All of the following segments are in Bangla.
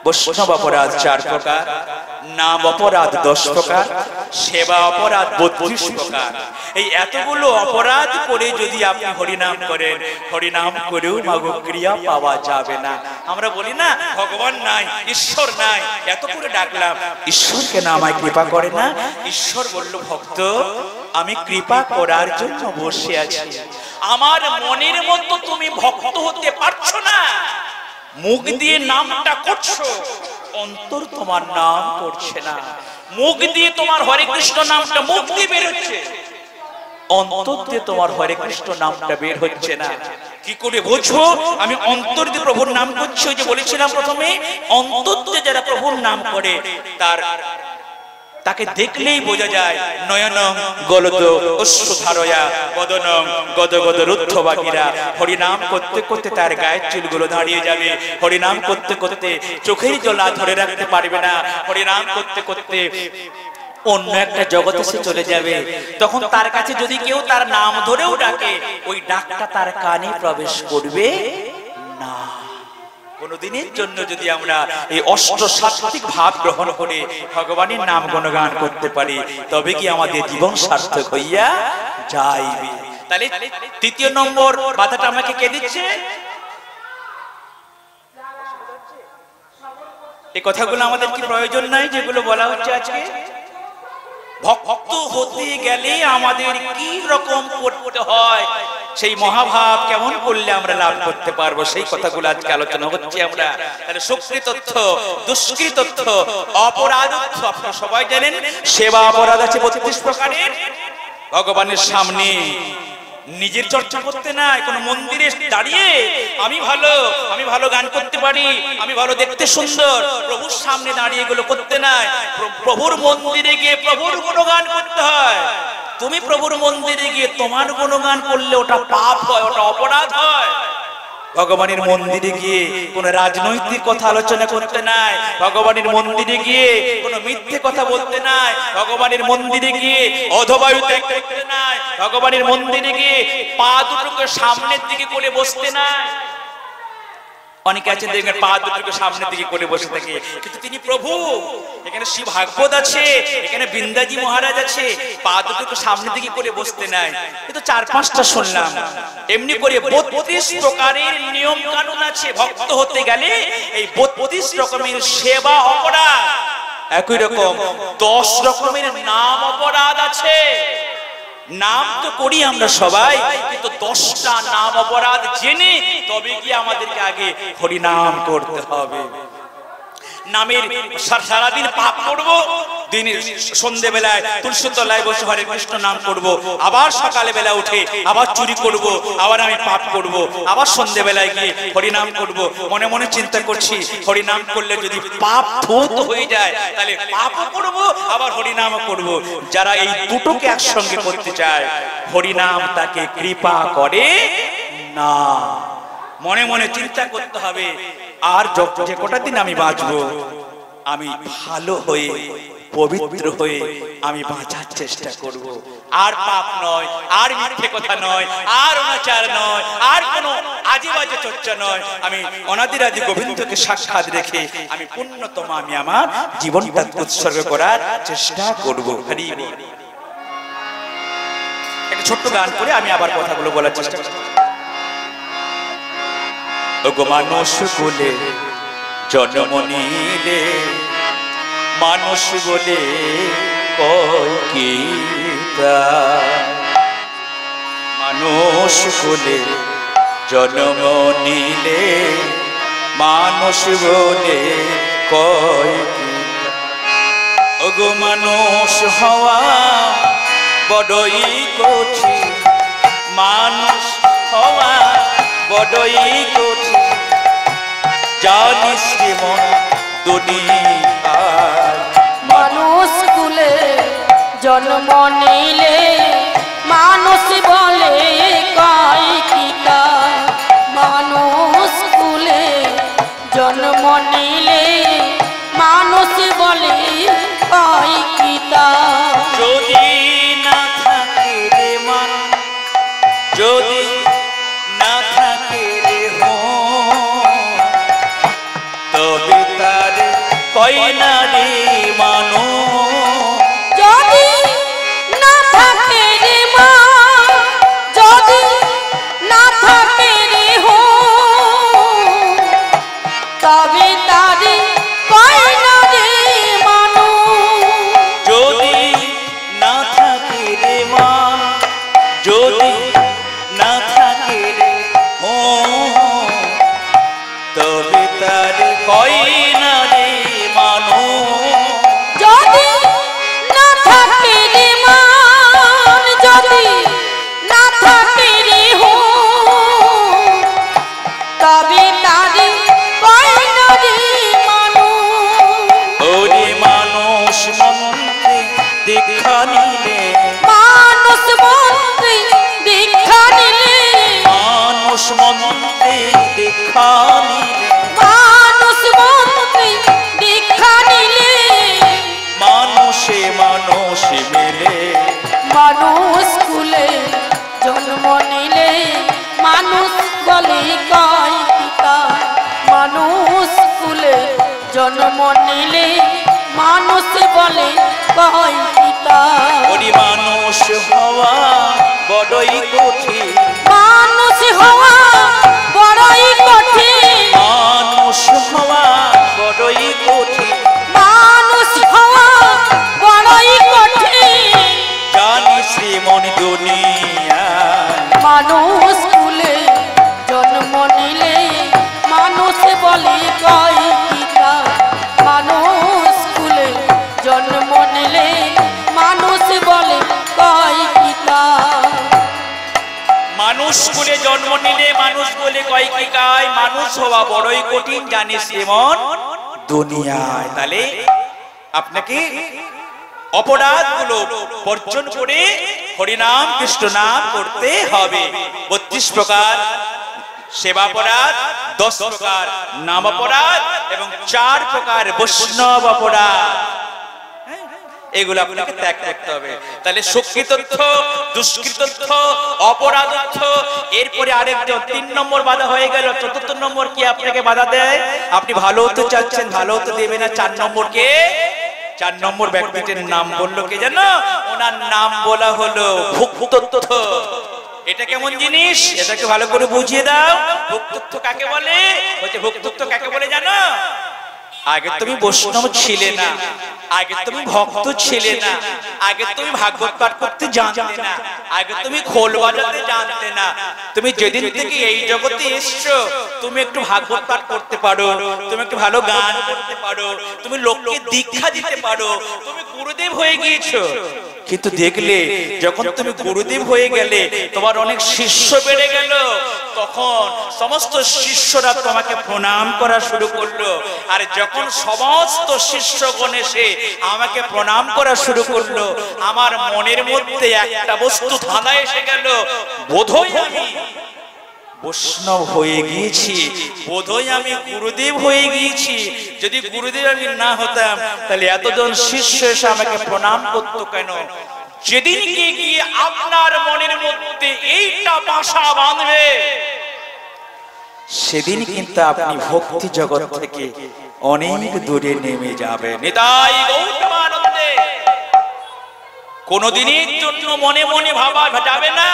বৈষ্ণব অপরাধ 4 প্রকার, নাম অপরাধ 10 প্রকার, সেবা অপরাধ 32 প্রকার। এই এতগুলো অপরাধ করে যদি আপনি হরিনাম করেন, হরিনাম করেও মাগো ক্রিয়া পাওয়া যাবে না। আমরা বলি না ভগবান নাই, ঈশ্বর নাই, এত করে ডাকলাম, ঈশ্বর কেন আমায় কৃপা করে না? ঈশ্বর বলল, ভক্ত আমি কৃপা করার জন্য বসে আছি। আমার মনের মতো তুমি ভক্ত হতে পারছো না, মুখ দিয়ে নামটা করছো, অন্তর তোমার নাম করছে না। মুখ দিয়ে তোমার হরে কৃষ্ণ নামটা মুখ দিয়ে বের হচ্ছে, অন্তর দিয়ে তোমার হরে কৃষ্ণ নামটা বের হচ্ছে না। কি করে বুঝবো আমি অন্তর দিয়ে প্রভুর নাম করছি? ওই যে বলেছিলাম প্রথমে, অন্তর দিয়ে যারা প্রভুর নাম করে তাকে দেখলেই বোঝা যায়। নয়নং গলদ অশ্রুধারয়া বদনং গদ গদ রুদ্ধবাগীরা। হরিনাম করতে করতে তার গায়ের চুলগুলো দাঁড়িয়ে যাবে, হরিনাম করতে করতে চোখের জল ধরে রাখতে পারবে না, হরিনাম করতে করতে অন্য একটা জগতে সে চলে যাবে। তখন তার কাছে যদি কেউ তার নাম ধরেও ডাকে, ওই ডাকটা তার কানে প্রবেশ করবে না। কোনদিনের জন্য যদি আমরা এই অষ্টসাত্ত্বিক ভাব গ্রহণ করে ভগবানের নাম গুণগান করতে পারি, তবে কি আমাদের জীবন সার্থক হইয়া যাইবে। তাহলে তৃতীয় নম্বর বাধাটা আমাকে কে দিচ্ছে? এই কথাগুলো আমাদের কি প্রয়োজন নাই যেগুলো বলা হচ্ছে আজকে? ভক্ত হতে গেলে আমাদের কি রকম করতে হয়, সেই মহাভাব কেমন করলে আমরা লাভ করতে পারবো, সেই কথাগুলো আজকে আলোচনা হচ্ছে। আমরা তাহলে সুকৃতত্ব, দুষ্কৃতত্ব, অপরাধত্ব আপনারা সবাই জানেন। সেবা অপরাধ আছে 32 প্রকারের। ভগবানের সামনে নিজের চর্চা করতে নাই, কোন মন্দিরে দাঁড়িয়ে আমি ভালো গান করতে পারি, আমি ভালো দেখতে সুন্দর, প্রভুর সামনে দাঁড়িয়ে এগুলো করতে নাই। প্রভুর মন্দিরে গিয়ে প্রভুর গুণগান করতে হয়। তুমি প্রভুর মন্দিরে গিয়ে তোমার গুণগান করলে ওটা পাপ হয়, ওটা অপরাধ হয়। ভগবানের মন্দিরে গিয়ে কোন রাজনৈতিক কথা আলোচনা করতে নাই, ভগবানের মন্দিরে গিয়ে কোন মিথ্যে কথা বলতে নাই, ভগবানের মন্দিরে গিয়ে অধবায়ু ত্যাগ করতে নাই, ভগবানের মন্দিরে গিয়ে পা দুটোকে সামনের দিকে করে বসতে নাই। অনেকে আছেন দেখবেন পা দুটোকে সামনের দিকে করে বসে থাকে, কিন্তু তিনি প্রভু। এখানে শিব ভাগবত আছে, এখানে বৃন্দাজি মহারাজ আছে, পা দুটোকে সামনের দিকে করে বসতে নাই। কিন্তু 4-5টা শুনলাম। এমনি করে 32 প্রকারের নিয়ম কানুন আছে ভক্ত হতে গেলে। এই 32 রকমের সেবা অপরাধ, একই রকম 10 রকমের নাম অপরাধ আছে। নাম তো করি আমরা সবাই, কিন্তু 10টা নাম অপরাধ জেনে তবে কি আমাদেরকে আগে হরিনাম করতে হবে। নামের সারাদিন পাপ করব, দিনের সন্ধ্যে বেলায় তুলসী তলায় বসে হরে কৃষ্ণ নাম করব, আবার সকালে বেলা উঠে আবার চুরি করব, আবার আমি পাপ করব, আবার সন্ধ্যে বেলায় গিয়ে হরিনাম করব। মনে মনে চিন্তা করছি হরিনাম করলে যদি পাপ ধৌত হয়ে যায়, তাহলে পাপও করব আবার হরিনামও করব। যারা এই দুটোকে একসঙ্গে করতে চায়, হরিনাম তাকে কৃপা করে না। মনে মনে চিন্তা করতে হবে, আর যে কটা দিন আমি বাঁচবো, আমি ভালো হয়ে পবিত্র হয়ে আমি বাঁচার চেষ্টা করব। আর পাপ নয়, আর মিথ্যে কথা নয়, আর অনাচার নয়, আর কোনো আজে বাজে চর্চা নয়। আমি অনাদিরাদি গোবিন্দকে সাক্ষাৎ রেখে আমি পুণ্যতম আমি আমার জীবনটা উৎসর্গ করার চেষ্টা করব। হরি বল। একটা ছোট্ট গান করে আমি আবার কথাগুলো বলার চেষ্টা করব। ওগো মানুষ বলে জন্ম নিলে, মানুষ বলে কয় কি মানুষ বলে জন্ম নিলে, মানুষ বলে কয় কি। ওগো মানুষ হওয়া বড়ই কঠিন, মানুষ হওয়া বড়ই কঠিন, জানিস রে মন দুনিয়ায়। মানুষ কুলে জন্ম নিলে, মানুষ বলে কয় কি তা। মানুষ কুলে জন্ম নিলে, মানুষ বলে কয় কি তা। যদি না থাকে রে মন, যদি না থাকে রে তবে তারে কয় না রে মানুষ, যদি না থাকে রে মা, যদি না থাকে রে হো, তবে তারে কয় না রে মানুষ। যদি না থাকে রে মা, যদি না থাকে রে হো, তবে তার কয় না রে মানুষ। যদি না থাকে রে মান, যদি না থাকে রে হো, তবে তারে কয় না রে মানুষ। ওরে মানুষ মন্ত্রে দীক্ষা নিলে, মানুষ মন্ত্রে দীক্ষা নিলে, মানুষ মন্ত্রে দীক্ষা নিলে, মানুষ মন্ত্রে দীক্ষা নিলে, মানুষে মানুষে মিলে, মানুষ কুলে জন্ম নিলে, মানুষ বলে কয় পিতা। মানুষ কুলে জন্ম নিলে, মানুষ বলে কয় পিতা। ওরে মানুষ হওয়া বড়ই কঠিন, মানুষ হওয়া বড়ই কঠিন, মানুষ হওয়া বড়ই কঠিন, মানুষ হওয়া বড়ই কঠিন। জানি শ্রীমন দুনিয়া, মানুষ কুলে জন্ম নিলে, মানুষ বলে কয় পিতা। মানুষ কুলে জন্ম নিলে, মানুষ বলে কয় পিতা। মানুষ কুলে জন্ম নিলে মানুষ বলে কয় কি গায়, মানুষ হওয়া বড়ই কঠিন জানি শ্রীমন দুনিয়ায়। তাহলে আপনাকে অপরাধগুলো বর্জন করে হরিনাম কৃষ্ণ নাম করতে হবে। 32 প্রকার সেবাপরাধ, 10 প্রকার নাম অপরাধ এবং 4 প্রকার বৈষ্ণব অপরাধ, এগুলো আপনাকে ত্যাগ করতে হবে। তাহলে সুকৃতত্ব, দুষ্কৃতত্ব, অপরাধত্ব, এরপরে আরেকজন 3 নম্বর বাধা হয়ে গেল। 4র্থ নম্বর কি আপনাকে বাধা দেয়? আপনি ভালো হতে চাচ্ছেন, ভালো হতে দেবে না। 4 নম্বর কে? 4 নম্বর ব্যক্তিটির নাম বললো কে জানো? ওনার নাম বলা হলো ভুক্তত্ব। এটা কেমন জিনিস? এটাকে ভালো করে বুঝিয়ে দাও। ভুক্তত্ব কাকে বলে? বলছে ভুক্তত্ব কাকে বলে জানো? আগে তুমি বৈষ্ণব ছিলে না, আগে তুমি ভক্ত ছিলে না, আগে তুমি ভাগবত পাঠ করতে জানতে না, আগে তুমি খোল বাজাতে জানতে না। তুমি যেদিন থেকে এই জগতে এসছো, তুমি একটু ভাগবত পাঠ করতে পারো, তুমি একটু ভালো গান করতে পারো, তুমি লোককে দীক্ষা দিতে পারো, তুমি গুরুদেব হয়ে গিয়েছো। কিন্তু দেখলে যখন তুমি গুরুদেব হয়ে গেলে, তোমার অনেক শিষ্য বেড়ে গেল, তখন সমস্ত শিষ্যরা তোমাকে প্রণাম করা শুরু করলো। আর যখন সমস্ত শিষ্যগণ এসে আমাকে প্রণাম করা শুরু করলো, আমার মনের মধ্যে একটা বস্তু ধাঁধা এসে গেল, বোধহয় আমি বৈষ্ণব হয়ে গিয়েছি, বোধহয় আমি গুরুদেব হয়ে গিয়েছি। যদি গুরুদেব আমি না হতাম, তাহলে এতজন শিষ্য এসে আমাকে প্রণাম করতো কেন? যেদিনকে গিয়ে আপনার মনের মধ্যে এইটা বাসা বাঁধবে, সেদিন কিন্তু আপনি ভক্তি জগৎ থেকে অনেক দূরে নেমে যাবেন। নিতাই গৌতমানন্দে কোনদিনের জন্য মনে মনে ভাবা যাবে না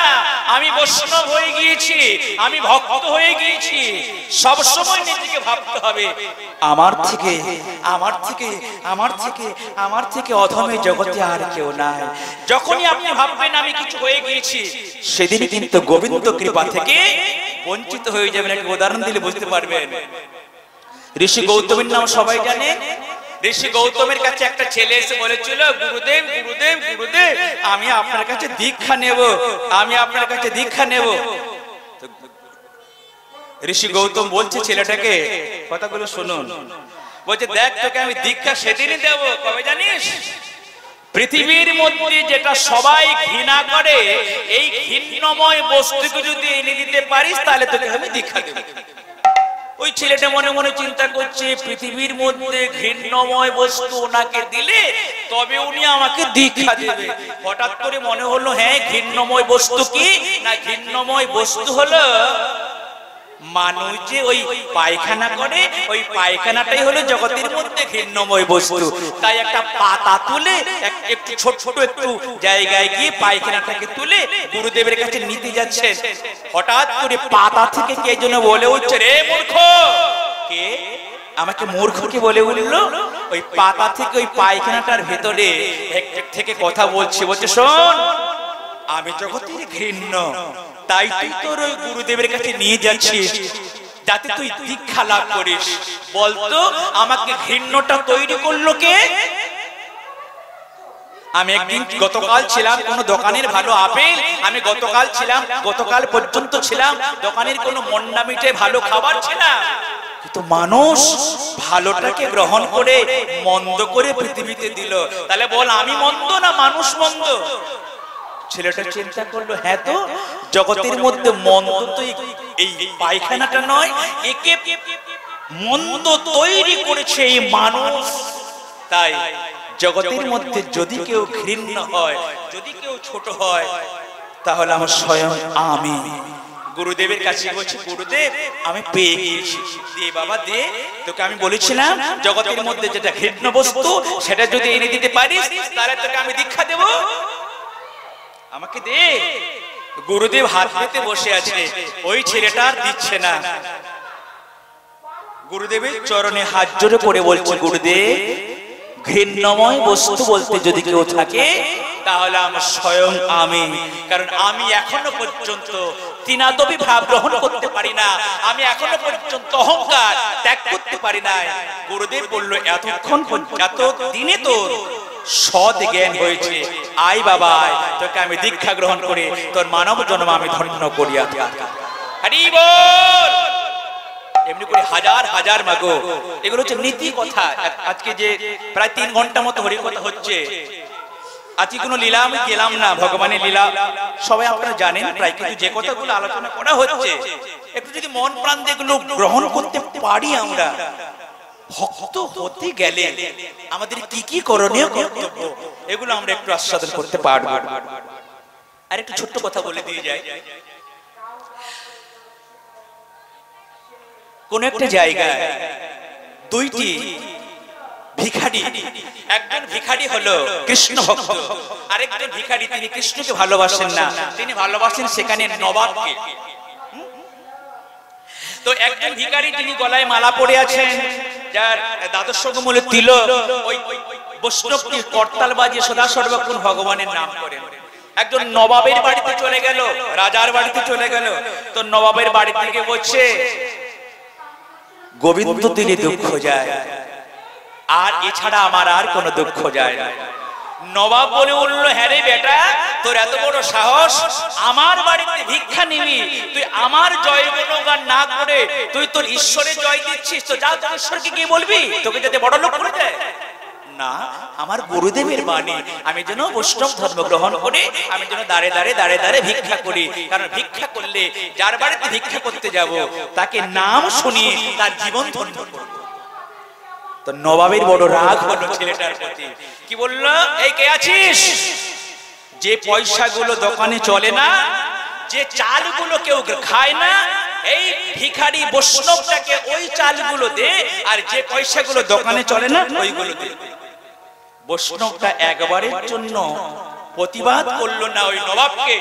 আমি বৈষ্ণব হয়ে গিয়েছি, আমি ভক্ত হয়ে গিয়েছি। সব সময় নিজেকে ভাবতে হবে আমার থেকে আমার থেকে আমার থেকে আমার থেকে অধমে জগতে আর কেউ নাই। যখনই আপনি ভাববেন আমি কিছু হয়ে গিয়েছি, সেদিন কিন্তু গোবিন্দ কৃপা থেকে বঞ্চিত হয়ে যাবেন। একটা উদাহরণ দিলে বুঝতে পারবেন। ঋষি গৌতমের নাম সবাই জানে। ঋষি গৌতমের কাছে একটা ছেলে এসে বলেছিল, গুরুদেব গুরুদেব গুরুদেব আমি আপনার কাছে দীক্ষা নেব, আমি আপনার কাছে দীক্ষা নেব। ঋষি গৌতম বলছে ছেলেটাকে, কথাগুলো শুনুন, বলছে দেখ তোকে আমি দীক্ষা সেদিনই দেব, কবে জানিস? পৃথিবীর মধ্যে যেটা সবাই ঘৃণা করে, এই ঘৃণ্যময় বস্তুকে যদি এনে দিতে পারিস তাহলে তোকে আমি দীক্ষা দেব। ওই ছেলেটা মনে মনে চিন্তা করছে, পৃথিবীর মধ্যে ঘৃণ্যময় বস্তু ওনাকে দিলে তবে উনি আমাকে দীক্ষা দেবে। হঠাৎ করে মনে হলো, হ্যাঁ ঘৃণ্যময় বস্তু কি না? ঘৃণ্যময় বস্তু হলো মানুষ যে ওই পায়খানা করে, ওই পায়খানাটাই হলো জগতের মধ্যে ঘৃণ্যময় বস্তু। তাই একটা পাতা তুলে একটু ছোট ছোট একটু জায়গায় গিয়ে পায়খানাটাকে তুলে গুরুদেবের কাছে নিতে যাচ্ছেন, হঠাৎ করে পাতা থেকে কে যেন বলে উঠছে, রে মূর্খ। কে আমাকে মূর্খ কে বলে উঠলো? ওই পাতা থেকে ওই পায়খানাটার ভেতরে থেকে কথা বলছে, বলছে শোন, আমি জগতের ঘৃণ্য, তাই তুই তোর ওই গুরুদেবের কাছে নিয়ে যাচ্ছিস যাতে তুই দীক্ষা লাভ করিস। বলতো আমাকে ঘৃণ্যটা তৈরি করলো কে? আমি একদিন গতকাল ছিলাম কোন দোকানের ভালো আপেল, আমি গতকাল পর্যন্ত ছিলাম দোকানের কোন মন্ডা মিঠে ভালো খাবার ছিলাম, কিন্তু মানুষ ভালোটাকে গ্রহণ করে মন্দ করে পৃথিবীতে দিল। তাহলে বল আমি মন্দ না মানুষ মন্দ? ছেলেটা চিন্তা করলো, হ্যাঁ তো জগতের মধ্যে মন্দ তো এই পায়খানাটা নয়, একে মন্দ তৈরি করেছে এই মানুষ। তাই জগতের মধ্যে যদি কেউ ঘৃণ্য হয়, যদি কেউ ছোট হয়, তাহলে আমার স্বয়ং আমি। গুরুদেবের কাছে বলছি, গুরুদেব আমি পেয়ে গিয়েছি, দে বাবা দে, তোকে আমি বলেছিলাম জগতের মধ্যে যেটা ঘৃণ্য বস্তু সেটা যদি এনে দিতে পারিস তাহলে তোকে আমি দীক্ষা দেব, আমাকে দে। গুরুদেব হাত পেতে বসে আছে, ওই ছেলেটা আর দিচ্ছে না। গুরুদেবের চরণে হাত জোড়ে পড়ে বলছে, গুরুদেব ঘৃণ্যময় বস্তু বলতে যদি কেউ থাকে তাহলে আমার স্বয়ং আমি। কারণ আমি এখনো পর্যন্ত তিনাদবি ভাব গ্রহণ করতে পারি না, আমি এখনো পর্যন্ত অহংকার ত্যাগ করতে পারি না। গুরুদেব বলল, এতক্ষণ এত দিনে তোর সৎ জ্ঞান হয়েছে, আয় বাবা আয়, তোকে আমি দীক্ষা গ্রহণ করে তোর মানব জন্ম আমি ধন্য করিয়া থাকি। হরি বল। এমনি করে হাজার হাজার মাগো, এগুলো হচ্ছে নীতি কথা। আজকে যে প্রায় 3 ঘন্টা মতো হরি কথা হচ্ছে, আজকে কোনো লীলা আমি গেলাম না, ভগবানের লীলা সবাই আপনারা জানেন প্রায়, কিন্তু যে কথাগুলো আলোচনা করা হচ্ছে একটু যদি মন প্রাণ দিয়ে এগুলো গ্রহণ করতে পারি, আমরা ভক্ত হতে গেলে আমাদের কি কি করণীয় কর্তব্য এগুলো আমরা একটু আস্বাদন করতে পারবো। আর একটু ছোট্ট কথা বলে দিয়ে যায়, কোন একটা জায়গায় দুইটি ভিখারি, একজন ভিখারি হলো কৃষ্ণ ভক্ত, আরেকজন ভিখারি তিনি কৃষ্ণকে ভালোবাসেন না, তিনি ভালোবাসেন সেখানে নবাবকে। তো একজন ভিখারি তিনি গলায় মালা পরে আছেন, যার দ্বাদশ মূলে তিলক, ওই বৈষ্ণবকে করতাল বাজিয়ে সদা সর্বক্ষণ ভগবানের নাম করেন। একজন নবাবের বাড়িতে চলে গেল, রাজার বাড়িতে চলে গেল, তো নবাবের বাড়ি থেকে বলছে গোবিন্দ দিলে দুঃখ যায়, আর এছাড়া আমার আর কোনো দুঃখ যায় না। নবাব বলে উঠলো, হ্যাঁ রে বেটা, তোর এত বড় সাহস, আমার বাড়িতে ভিক্ষা নিবি, তুই আমার জয় গুণগান না করে তুই তোর ঈশ্বরের জয় দিচ্ছিস, তো যা তোর ঈশ্বরকে গিয়ে বলবি তোকে যাতে বড় লোক করে দেয় না। আমার গুরুদেবের বাণী, আমি যেন বৈষ্ণব ধর্ম গ্রহণ করে আমি যেন দাঁড়ে দাঁড়ে দাঁড়ে দাঁড়ে ভিক্ষা করি, কারণ ভিক্ষা করলে যার বাড়িতে ভিক্ষা করতে যাব তাকে নাম শুনিয়ে তার জীবন ধন্য করব। তো নবাবের বড় রাগ হলো ছেলেটার প্রতি, কি বললো, এই কে আছিস, যে পয়সাগুলো দোকানে চলে না, যে চালগুলো কেউ খায় না, এই ভিখারি বৈষ্ণবটাকে ওই চালগুলো দে, আর যে পয়সাগুলো দোকানে চলে না ওইগুলো দে। বৈষ্ণবটা একবারের জন্য প্রতিবাদ করলো না ওই নবাবকে,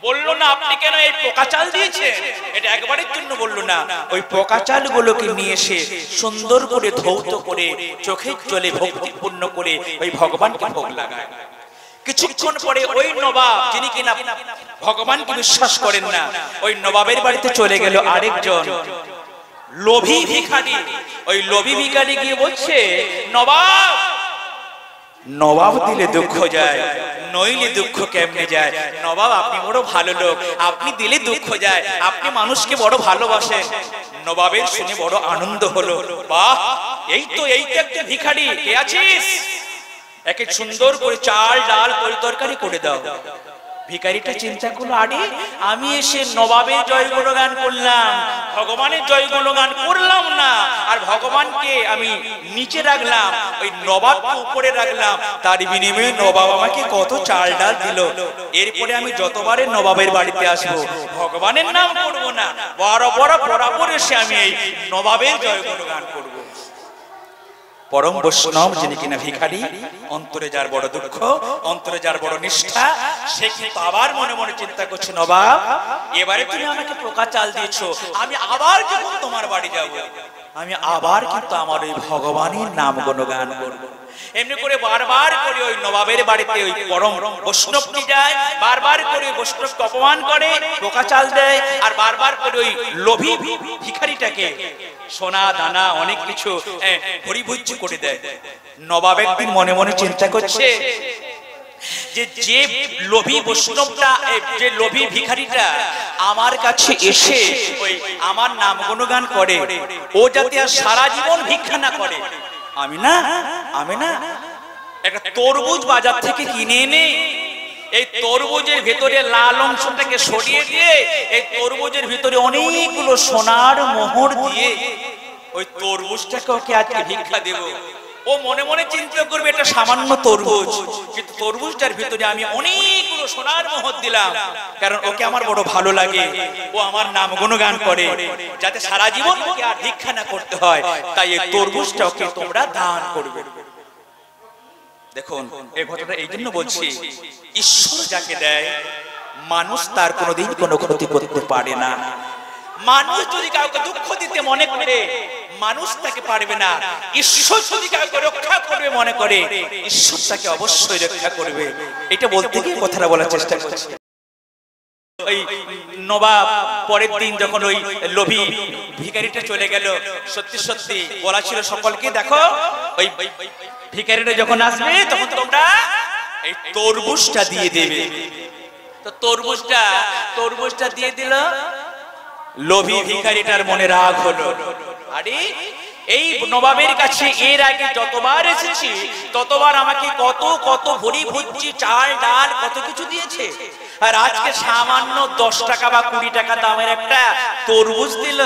বললো না আপনি কেন এই পোকা চাল দিয়েছেন, এটা একবারের জন্য বললো না। ওই পোকা চালগুলোকে নিয়ে এসে সুন্দর করে ধৌত করে চোখের জলে ভক্তিপূর্ণ করে ওই ভগবানকে ভোগ লাগায়। কিছুক্ষণ পরে ওই নবাব, যিনি কিনা ভগবানকে বিশ্বাস করেন না, ওই নবাবের বাড়িতে চলে গেল আরেকজন লোভী ভিখারি। ওই লোভী ভিখারি গিয়ে বলছে, নবাব, নবাব দিলে দুঃখ যায়, নইলে দুঃখ কেমনে যায়? নবাব আপনি বড় ভালো লোক, আপনি দিলে দুঃখ যায়, আপনি মানুষকে বড় ভালোবাসেন। নবাবের শুনে বড় আনন্দ হলো, বাহ, এই তো একটা ভিখারি, কে আছিস, একে সুন্দর করে চাল ডাল তরি তরকারি করে দাও। ভিখারিটা চিন্তা করলো, আরে আমি এসে নবাবের জয় গুণগান করলাম, ভগবানের জয় গুণগান করলাম না, আর ভগবানকে আমি নিচে রাখলাম, ওই নবাবকে উপরে রাখলাম, তার বিনিময়ে নবাব আমাকে কত চাল ডাল দিল। এরপরে আমি যতবারে নবাবের বাড়িতে আসবো ভগবানের নাম করবো না, বরাবর এসে আমি এই নবাবের জয় গুণগান করবো। পরম বৈষ্ণব যিনি কিনা ভিখারি, অন্তরে যার বড় দুঃখ, অন্তরে যার বড় নিষ্ঠা, সে কিন্তু আবার মনে মনে চিন্তা করছে, নবাব এবারে তুমি আমাকে পোকা চাল দিয়েছো, আমি আবার যখন তোমার বাড়ি যাব, আমি আবার কিন্তু আমার ওই ভগবানের নাম গুণগান করবো। এমনি করে বারবার করে ওই নবাবের বাড়িতে ওই পরম বৈষ্ণবটি যায়, বারবার করে বৈষ্ণবকে অপমান করে, পোকা চাল দেয়, আর বারবার করে ওই লোভী ভিখারিটাকে সোনা দানা অনেক কিছু হরিভোজ্য করে দেয়। নবাব একদিন মনে মনে চিন্তা করছে যে লোভী বৈষ্ণবটা, যে লোভী ভিখারিটা আমার কাছে এসে ওই আমার নাম গুণগান করে, ও যাতে আর সারা জীবন ভিক্ষা না করে, আমি না একটা তরমুজ বাজার থেকে কিনে এনে এই তরমুজের ভিতরে লাল অংশটাকে সরিয়ে দিয়ে এই তরমুজের ভিতরে অনেকগুলো সোনার মোহর দিয়ে ওই তরমুজটাকে ওকে আজকে ভিক্ষা দেব। ও মনে মনে চিন্তা করবে এটা সামান্য তরমুজ, কিন্তু তরমুজটার ভিতরে আমি অনেকগুলো সোনার মোহর দিলাম, কারণ ওকে আমার বড় ভালো লাগে, ও আমার নাম গুণগান করে, যাতে সারা জীবন ওকে আর ভিক্ষা না করতে হয়, তাই এই তরমুজটা ওকে তোমরা দান করবে। দেখুন এই ঘটনাটা এই জন্য বলছি, ঈশ্বর যাকে দেয় মানুষ তার কোনোদিন কোনো ক্ষতি করতে পারে না। মানুষ যদি কাউকে দুঃখ দিতে মনে করে মানুষ তাকে পারবে না, ঈশ্বর যদি কাউকে রক্ষা করবে মনে করে ঈশ্বর তাকে অবশ্যই রক্ষা করবে। এটা বলতে গিয়ে কথাটা বলার চেষ্টা করছি। ওই নবাব পরের দিন যখন ওই লোভী ভিখারিটা চলে গেল, সত্যি সত্যি বলা ছিল সকলকে, দেখো ওই ভিখারিটা যখন আসবে তখন তোমরা এই তরমুজটা দিয়ে দেবে। তো তরমুজটা দিয়ে দিল। লোভী ভিখারিটার মনে রাগ হলো, আরে এই নবাবের কাছে এর আগে যতবার এসেছি ততবার আমাকে কত কত ভরি ভুজি চাল ডাল কত কিছু দিয়েছে, আর আজকে সামান্য 10 টাকা বা 20 টাকা দামের একটা তরমুজ দিল।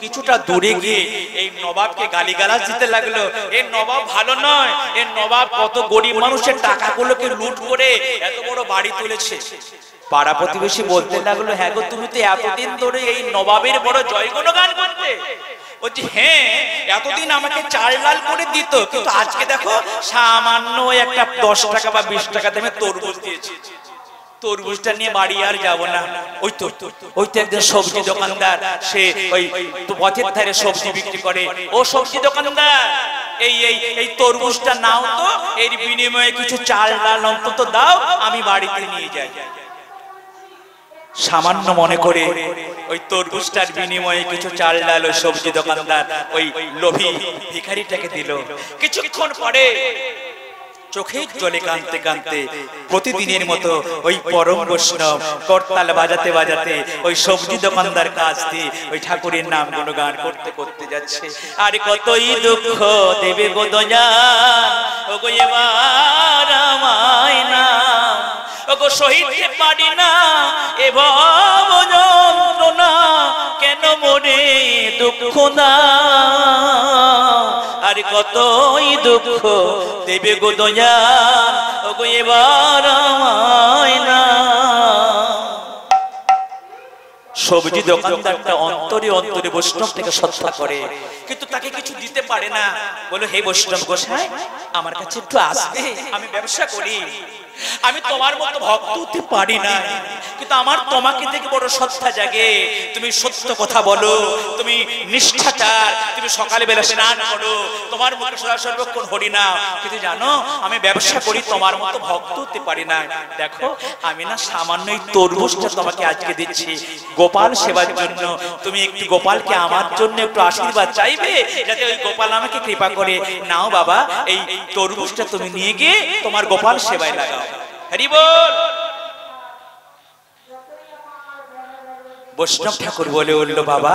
কিছুটা দূরে গিয়ে এই নবাবকে গালিগালাজ দিতে লাগলো, এই নবাব ভালো নয়, এই নবাব কত গরিব মানুষের টাকাগুলোকে লুট করে এত বড় বাড়ি তুলেছে। পাড়া প্রতিবেশী বলতে লাগলো, হ্যাঁ গো তুমি তো এতদিন ধরে এই নবাবের বড় জয় গুণগান করতে। বলছি হ্যাঁ, এতদিন আমাকে চাল ডাল করে দিত, কিন্তু আজকে দেখো সামান্য একটা 10 টাকা বা 20 টাকা দামে তরমুজ দিয়েছে। তরমুজটা নিয়ে বাড়ি আর যাব না। ওই তো একজন সবজি দোকানদার, সে ওই পথের ধারে সবজি বিক্রি করে। ও সবজি দোকানদার, এই তরমুজটা নাও তো, এর বিনিময়ে কিছু চাল ডাল অন্তত দাও, আমি বাড়িতে নিয়ে যাই। সামান্য মনে করে ওই তরমুজটার বিনিময়ে কিছু চাল ডাল ওই সবজি দোকানদার ওই লোভী ভিখারিটাকে দিল। কিছুক্ষণ পরে চোখের জলে কাঁদতে কাঁদতে প্রতিদিনের মতো ওই পরম বৈষ্ণব করতাল বাজাতে বাজাতে ওই সবজি দোকানদার কাছ দিয়ে ওই ঠাকুরের নাম গুণগান করতে করতে যাচ্ছে। আর কতই দুঃখ দেবে গো দয়াল, ওগো এবার আমায় না, ওগো সহিতে পারি না এ ভব যন্ত্রণা, কেন মনে দুঃখ দাও, আর কতই দুঃখ দেবে গো দয়াল, ওগো এবার আমায় না। সবজি দোকানদারটা অন্তরে অন্তরে বৈষ্ণব থেকে শ্রদ্ধা করে, কিন্তু তাকে কিছু দিতে পারে না। বলো, হে বৈষ্ণব গোসাই, আমার কাছে একটু আসবে, আমি ব্যবসা করি, আমি তোমার মতো ভক্ত হতে পারি না, কিন্তু আমার তোমাকে দেখে বড় শ্রদ্ধা জাগে। তুমি সত্য কথা বলো, তুমি নিষ্ঠাচার, তুমি সকালে বেলা স্নান করো, তোমার মুখে সদা সর্বক্ষণ হরি নাম, কিন্তু জানো আমি ব্যবসা করি, তোমার মতো ভক্ত হতে পারি না। দেখো আমি না সামান্য এই তরমুজটা তোমাকে আজকে দিচ্ছি গোপাল সেবার জন্য, তুমি একটু গোপালকে আমার জন্য একটু আশীর্বাদ চাইবে, যাতে ওই গোপাল আমাকে কৃপা করে। নাও বাবা, এই তরমুজটা তুমি নিয়ে গিয়ে তোমার গোপাল সেবায় লাগাও। হরি বল। বৈষ্ণব ঠাকুর বলে উঠল, বাবা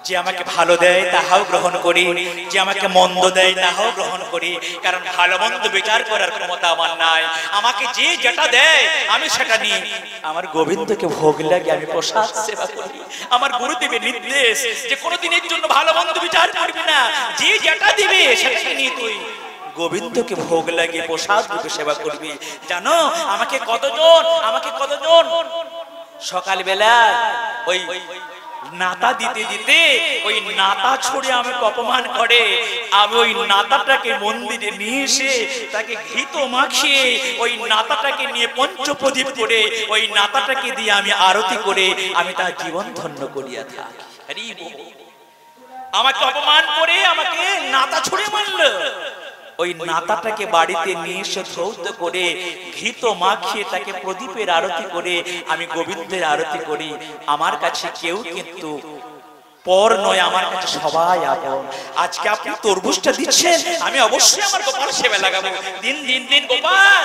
যে আমাকে ভালো দেয় তাহাও গ্রহণ করি, যে আমাকে মন্দ দেয় তাহাও গ্রহণ করি, কারণ ভালো মন্দ বিচার করার ক্ষমতা আমার নাই। আমাকে যে যেটা দেয় আমি সেটা নিই। আমার গোবিন্দকে ভোগ লাগে আমি প্রসাদ সেবা করি। আমার গুরুদেবের নির্দেশ যে কোনোদিনের জন্য ভালো মন্দ বিচার করবি না, যে যেটা দিবে সেটাকে নিয়ে তুই গোবিন্দকে ভোগ লাগিয়ে প্রসাদ রূপে সেবা করবি। জানো আমাকে কতজন সকালবেলা ওই নাতা দিতে দিতে ওই নাতা ছড়ে আমাকে অপমান করে। আমি ওই নাতাটাকে মন্দিরে নিয়ে এসে তাকে ঘিত মাখিয়ে ওই নাতাটাকে নিয়ে পঞ্চপ্রদীপ করে ওই নাতাটাকে দিয়ে আমি আরতি করে আমি তার জীবন ধন্য করিয়া থাকি। আমাকে অপমান করে আমাকে নাতা ছড়ে মারল, ওই নাতাটাকে বাড়িতে নিয়ে এসে ধৌত করে ঘিত মাখিয়ে তাকে প্রদীপের আরতি করে আমি গোবিন্দের আরতি করি। আমার কাছে কেউ কিন্তু পর নয়, আমার কাছে সবাই আপন। আজকে আপনি তরমুজটা দিচ্ছেন, আমি অবশ্যই আমার গোপাল সেবা লাগাবো। দিন দিন দিন গোপাল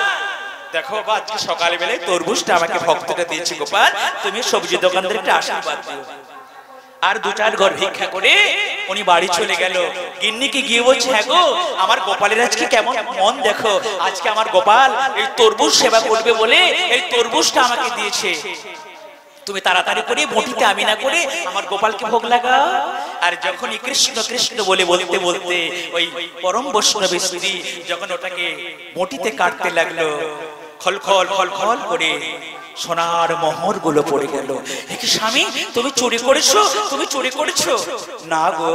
দেখো বাবা, আজকে সকালবেলায় তরমুজটা আমাকে ভক্তটা দিয়েছে, গোপাল তুমি সবজি দোকানদার একটা আশীর্বাদ দিও। আর দু চার ঘর ভিক্ষা করে উনি বাড়ি চলে গেল। গিন্নিকে গিয়ে বলছে, হ্যাঁ গো আমার গোপালের আজকে কেমন মন দেখো, আজকে আমার গোপাল এই তরমুজ সেবা করবে বলে এই তরমুজটা আমাকে দিয়েছে, তুমি তাড়াতাড়ি করে বটিতে আমি না করে আমার গোপালকে ভোগ লাগাও। আর যখনই কৃষ্ণ কৃষ্ণ বলে বলতে বলতে ওই পরম বৈষ্ণবের স্ত্রী যখন ওটাকে বটিতে কাটতে লাগলো, খলখল খলখল করে সোনার মোহর গুলো পড়ে গেল। কি স্বামী তুমি চুরি করেছো, তুমি চুরি করেছো? না গো,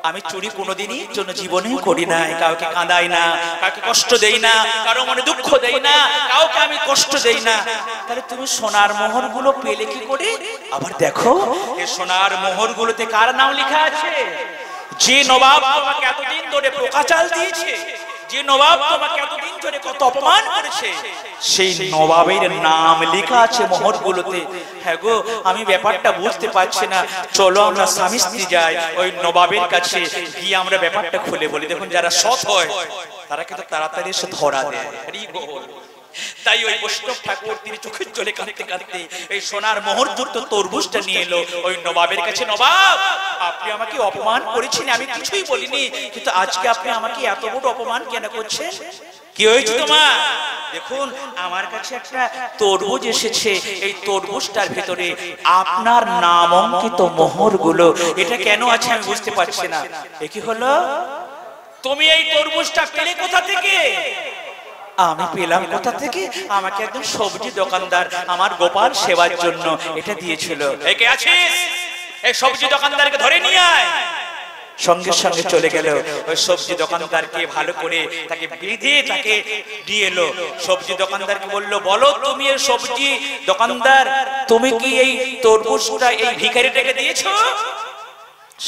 আমি চুরি কোনোদিনই জন্য জীবনেই করি নাই। কাউকে কাঁদাই না, কাউকে কষ্ট দেই না, কারো মনে দুঃখ দেই না, কাউকে আমি কষ্ট দেই না। তাহলে তুমি সোনার মোহর গুলো পেলে কি করে? আবার দেখো এই সোনার মোহর গুলোতে কার নাম লেখা আছে? যে নবাব তোমাকে এতদিন ধরে পোকা চাল দিয়েছে, যে নবাব তোমাকে এতদিন ধরে কত অপমান করেছে, সেই নবাবের নাম লেখা আছে মোহর গুলোতে। হ্যাঁ গো, আমি ব্যাপারটা বুঝতে পারছি না, চলো আমরা স্বামী স্ত্রী যাই ওই নবাবের কাছে, গিয়ে আমরা ব্যাপারটা খুলে বলি। দেখুন যারা সৎ হয় তারা কিন্তু তাড়াতাড়ি এসে ধরা দেয়। তাই ওই বৈষ্ণব ঠাকুর তিনি চোখের জলে কাঁদতে কাঁদতে এই সোনার মোহর যুক্ত তরমুজটা নিয়ে এলো ওই নবাবের কাছে। নবাব, আপনি আমাকে অপমান করেছেন, আমি কিছুই বলিনি, কিন্তু আজকে আপনি আমাকে এত বড় অপমান কেন করছেন? কি হয়েছে তোমার? দেখুন আমার কাছে একটা তরমুজ এসেছে, এই তরমুজটার ভিতরে আপনার নাম অঙ্কিত মোহর গুলো, এটা কেন আছে আমি বুঝতে পারছি না। এ কি হলো? তুমি এই তরমুজটা পেলে কোথা থেকে? আমি পেলাম কোথা থেকে? আমাকে একজন সবজি দোকানদার আমার গোপাল সেবার জন্য এটা দিয়েছিল। একে আছিস, এই সবজি দোকানদারকে ধরে নিয়ে আয়। সঙ্গে সঙ্গে চলে গেল ওই সবজি দোকানদারকে ভালো করে তাকে বেঁধে তাকে দিয়ে এলো। সবজি দোকানদারকে বলল, বলো তুমি এই সবজি দোকানদার, তুমি কি এই তরমুজটা এই ভিখারিটাকে দিয়েছো?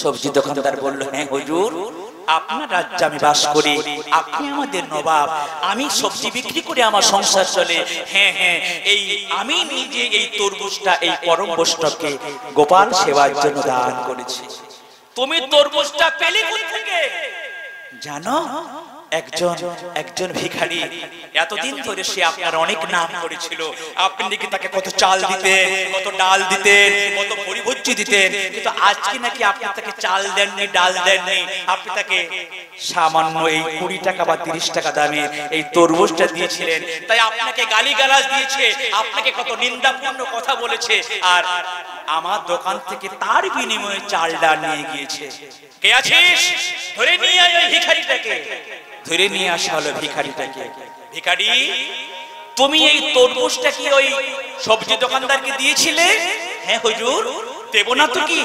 সবজি দোকানদার বলল, হ্যাঁ হুজুর, আপনার রাজ্যে আমি বাস করি, আপনি আমাদের নবাব, আমি সবজি বিক্রি করে আমার সংসার চলে। হ্যাঁ হ্যাঁ, এই আমি নিজে এই তরমুজটা এই পরম বৈষ্ণবকে গোপাল সেবার জন্য দান করেছি। তুমি তরমুজটা পেলে কোথা থেকে? জানো, একজন ভিখারি এতদিন ধরে সে আপনার অনেক নাম করেছিল, আপনি নাকি তাকে কত চাল দিতেন, কত ডাল দিতেন, কত পরিভোজ্য দিতেন, কিন্তু আজকে নাকি আপনি তাকে চাল দেননি, ডাল দেননি, আপনি তাকে সামান্য এই 20 টাকা বা 30 টাকা দামে এই তরমুজটা দিয়েছিলেন। তাই আপনাকে গালিগালাজ দিয়েছে, আপনাকে কত নিন্দাপূর্ণ কথা বলেছে, আর আমার দোকান থেকে তার বিনিময়ে চাল ডাল নিয়ে গিয়েছে। কে আছিস? ধরে নিয়ে আয় ওই ভিখারিটাকে। ধরে নিয়ে আসা হলো ভিখারিটাকে। ভিখারি, তুমি এই তরমুজটা কি ওই সবজি দোকানদারকে দিয়েছিলে? হ্যাঁ হুজুর, দেব না তো কি?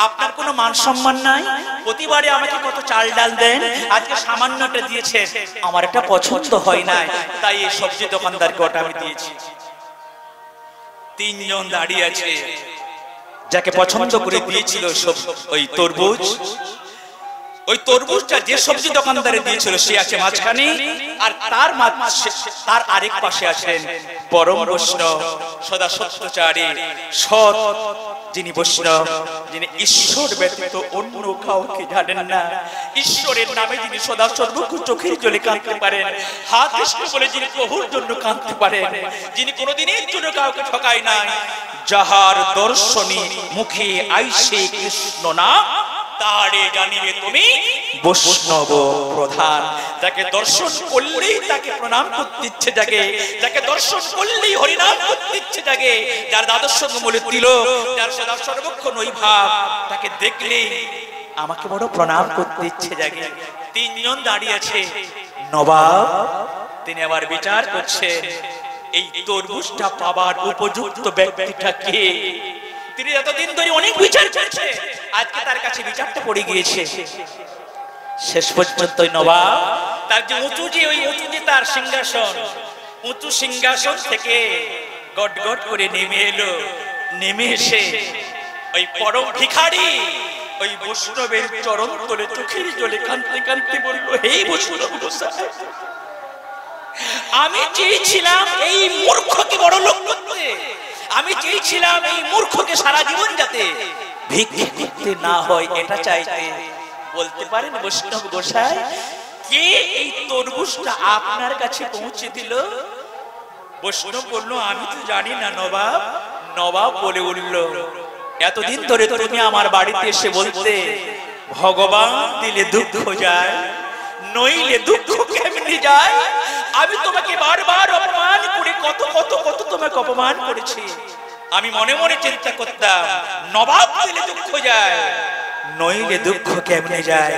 আপনার কোনো মান সম্মান নাই? প্রতিবারে আমাকে কত চাল ডাল দেন, আজকে সামান্যটা দিয়েছেন, আমার এটা পছন্দ হয় না, তাই এই সবজি দোকানদারকে ওটা আমি দিয়েছি। তিনজন দাঁড়িয়ে আছে, যাকে পছন্দ করে দিয়েছিল ওই তরমুজ, ওই তরমুজটা যে সবজি দোকানদারে দিয়েছিল সে আছে মাঝখানে, আর তার আরেক পাশে আছেন পরম বৈষ্ণব, সদা সত্যচারী, সৎ যিনি বৈষ্ণব, যিনি ঈশ্বর ব্যতীত অন্য কাউকে জানেন না, ঈশ্বরের নামে যিনি সদা সর্বক্ষণ চোখের জলে কাঁদতে পারেন, হাত কৃষ্ণ বলে যিনি প্রভুর জন্য কাঁদতে পারেন, যিনি কোনোদিনের জন্য কাউকে ঠকায় নাই, যাহার দর্শনী মুখে আইসে কৃষ্ণ নাম, তারে জানিবে তুমি বৈষ্ণব প্রধান। যাকে দর্শন করলেই তাকে প্রণাম করতে ইচ্ছে জাগে, যাকে দর্শন করলেই হরিনাম করতে ইচ্ছে জাগে, যার দ্বাদশ মূলে তিলক, যার সদা সর্বক্ষণ ওই ভাব, তাকে দেখলেই আমাকে বড় প্রণাম করতে ইচ্ছে জাগে। তিনজন দাঁড়িয়ে আছে নবাব, তিনি আবার বিচার করছেন এই তরমুজটা পাবার উপযুক্ত ব্যক্তিটা কে। তিনি এতদিন ধরে অনেক বিচার করছে, আজকে তার কাছে বিচারটা পড়ে গিয়েছে। শেষ পর্যন্ত নবাব তার যে উঁচু যে ওই উঁচু যে তার সিংহাসন, উঁচু সিংহাসন থেকে গটগট করে নেমে এলো। নেমে এসে ওই পরম ভিখারি ওই বৈষ্ণবের চরণ তলে চোখের জলে কাঁদতে কাঁদতে বলল, হে বৈষ্ণব গোসাই, আমি চেয়েছিলাম এই মূর্খকে বড় লোক করতে, আমি চেয়েছিলাম এই মূর্খকে সারা জীবন যাতে ভিক্ষে করতে না হয় এটা চাইতে। বলতে পারেন বৈষ্ণব গোসাই কে এই তরমুজটা আপনার কাছে পৌঁছে দিল? বৈষ্ণব বলল, আমি তো জানি না নবাব। নবাব বলে উঠল, এতদিন ধরে তুমি আমার বাড়িতে এসে বলতে ভগবান দিলে দুঃখ যায়, নইলে দুঃখ কেমনি যায়। আমি তোমাকে বারবার অপমান করে কত কত কত তোমাকে অপমান করেছি। আমি মনে মনে চিন্তা করতাম নবাব দিলে দুঃখ যায়, নইলে দুঃখ কেমনে যায়।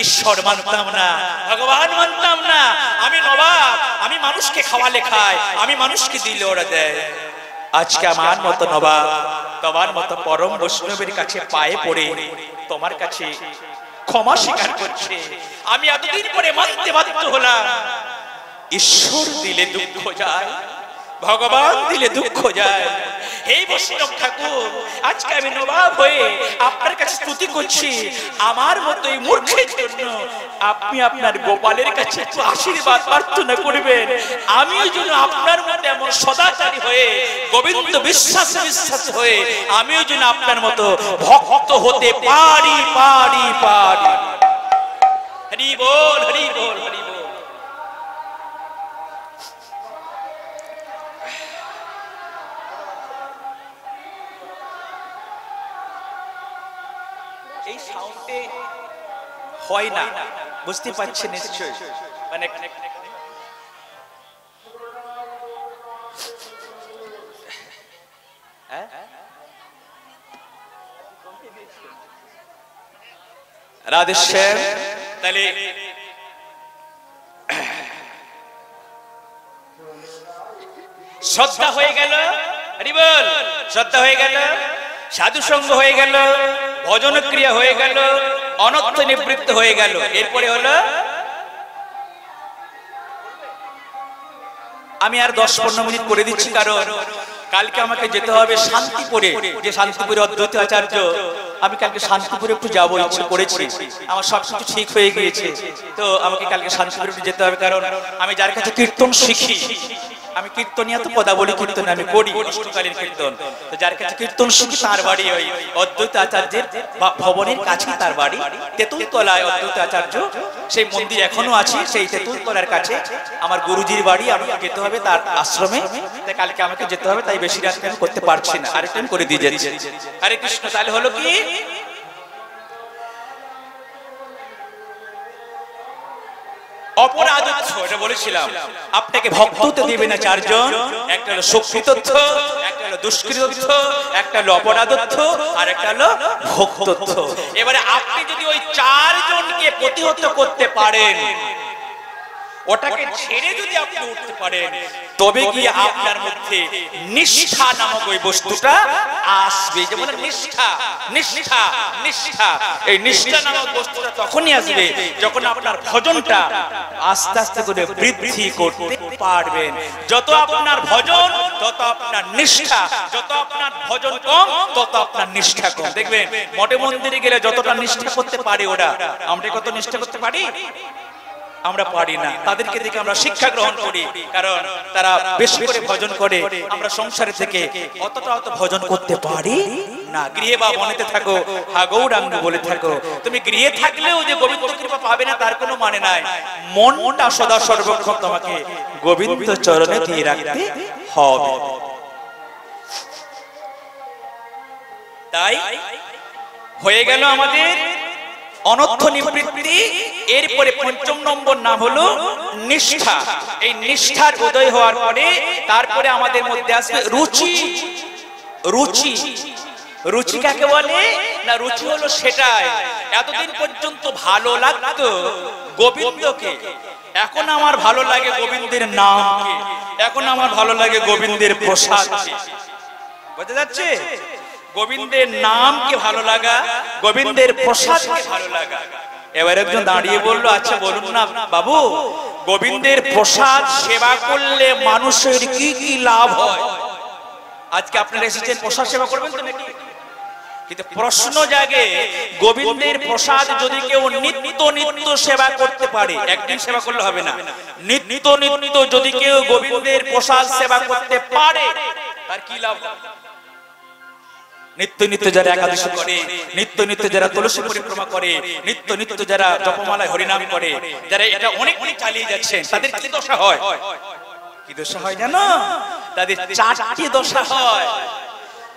ঈশ্বর মানতাম না, ভগবান মানতাম না। আমি নবাব, আমি মানুষকে খাওয়ালে খাই, আমি মানুষকে দিলে ওরা দেয়। আজকে আমার মতো নবাব, তোমার মতো পরম বৈষ্ণবের কাছে পায়ে পড়ে তোমার কাছে ক্ষমা স্বীকার করছে। আমি এতদিন পরে মানতে বাধ্য হলাম, ঈশ্বর দিলে দুঃখ যায়, ভগবান দিলে দুঃখ যায়। হে বৈষ্ণব ঠাকুর, আজকে আমি নবাব হয়ে আপনার কাছে স্তুতি করছি। আমার মতো এই মূর্খের জন্য আপনি আপনার গোপালের কাছে একটু আশীর্বাদ প্রার্থনা করবেন। আমিও যেন আপনার মতো এমন সদাচারী হয়ে, গোবিন্দ বিশ্বাস বিশ্বাস হয়ে, আমিও যেন আপনার মতো ভক্ত হতে পারি পারি পারি। হরি বল, হরি বল, হরি বল। এই সাউন্ডে হয় না, বুঝতে পারছেন নিশ্চয়। মানে রাধেশ্যাম, তাহলে শ্রদ্ধা হয়ে গেল, হরি বল, শ্রদ্ধা হয়ে গেল, সাধু সঙ্গ হয়ে গেল, ভজন ক্রিয়া হয়ে গেল, অনর্থ নিবৃত্ত হয়ে গেল। এরপরে হলো আমি আর 10-15 মিনিট করে দিচ্ছি, কারণ কালকে আমাকে যেতে হবে শান্তিপুরে। যে শান্তিপুরে অদ্বৈত আচার্য, আমি কালকে শান্তিপুরে একটু যাবো, ইচ্ছে করেছি। আমার সবকিছু ঠিক হয়ে গিয়েছে, তো আমাকে কালকে শান্তিপুরে একটু যেতে হবে। কারণ আমি যার কাছে কীর্তন শিখি, আমি কীর্তনিয়া তো পদাবলী কীর্তন আমি করি, অষ্টকালীন কীর্তন। তো যার কাছে কীর্তন শিখি তার বাড়ি ওই অদ্বৈত আচার্যের ভবনের কাছে, তার বাড়ি তেঁতুলতলায়। অদ্বৈত আচার্য সেই মন্দির এখনো আছে, সেই তেঁতুলতলার কাছে আমার গুরুজির বাড়ি। আমাকে যেতে হবে তার আশ্রমে, তাই কালকে আমাকে যেতে হবে, তাই বেশি রাত আমি করতে পারছি না, আরেকটা করে দিয়ে যাচ্ছি। হরে কৃষ্ণ। তাহলে হলো কি, অপরাধ এটা বলেছিলাম আপনাকে ভক্ত তো দিবে না চারজন, একটা হলো সুকৃতত্ব, একটা হলো দুষ্কৃতত্ব, একটা হলো অপরাধত্ব, আর একটা হলো ভক্তত্ব। এবারে আপনি যদি ওই চারজনকে প্রতিহত করতে পারেন, ওটাকে ছেড়ে যদি আপনি উঠতে পারেন, তবে কি আপনার মধ্যে নিষ্ঠা নামক ওই বস্তুটা আসবে। যেমন নিষ্ঠা, নিষ্ঠা, নিষ্ঠা, এই নিষ্ঠা নামক বস্তুটা তখনই আসবে যখন আপনার ভজনটা আস্তে আস্তে করে বৃদ্ধি করতে পারবেন। যত আপনার ভজন, তত আপনার নিষ্ঠা, যত আপনার ভজন কম, তত আপনার নিষ্ঠা কম। দেখবেন মঠে মন্দিরে গেলে যতটা নিষ্ঠা করতে পারে ওরা, আমরা কত নিষ্ঠা করতে পারি? আমরা পারি না। তাদেরকে দেখে আমরা শিক্ষা গ্রহণ করি, কারণ তারা বেশি করে ভজন করে। আমরা সংসারে থেকে অতটা অত ভজন করতে পারি না। গৃহে বা বনেতে থাকো, হা গৌরাঙ্গ বলে থাকো। তুমি গৃহে থাকলেও যে গোবিন্দ কৃপা পাবে না তার কোনো মানে নাই। মনটা সদা সর্বক্ষণ তোমাকে গোবিন্দ চরণে দিয়ে রাখতে হবে। তাই হয়ে গেল আমাদের অনর্থ নিবৃত্তি। এরপরে পঞ্চম নম্বর নাম হলো নিষ্ঠা। এই নিষ্ঠার উদয় হওয়ার পরে তারপরে আমাদের মধ্যে আসবে রুচি। রুচি, রুচি কাকে বলে না? রুচি হলো সেটাই, এতদিন পর্যন্ত ভালো লাগতো গোবিন্দকে, এখন আমার ভালো লাগে গোবিন্দের নামকে, এখন আমার ভালো লাগে গোবিন্দের প্রসাদকে। বুঝতে যাচ্ছে? গোবিন্দের নামকে ভালো লাগা, গোবিন্দের প্রসাদকে ভালো লাগা। এবার একজন দাঁড়িয়ে বলল, আচ্ছা বলুন না বাবু, গোবিন্দের প্রসাদ সেবা করলে মানুষের কি কি লাভ হয়? আজকে আপনারা এসেছেন প্রসাদ সেবা করবেন তো নাকি? কিন্তু প্রশ্ন জাগে, গোবিন্দের প্রসাদ যদি কেউ নিত্য নিত্য সেবা করতে পারে, একদিন সেবা করলে হবে না, নিত্য নিত্য যদি কেউ গোবিন্দের প্রসাদ সেবা করতে পারে তার কি লাভ? নিত্য নিত্য যারা একাদশী করে, নিত্য নিত্য যারা তুলসী পরিক্রমা করে, নিত্য নিত্য যারা জপমালায় হরিনাম করে, যারা এটা অনেক অনেক চালিয়ে যাচ্ছেন, তাদের কি দশা হয়? কি দশা হয় জানো? তাদের চারটি দশা হয়।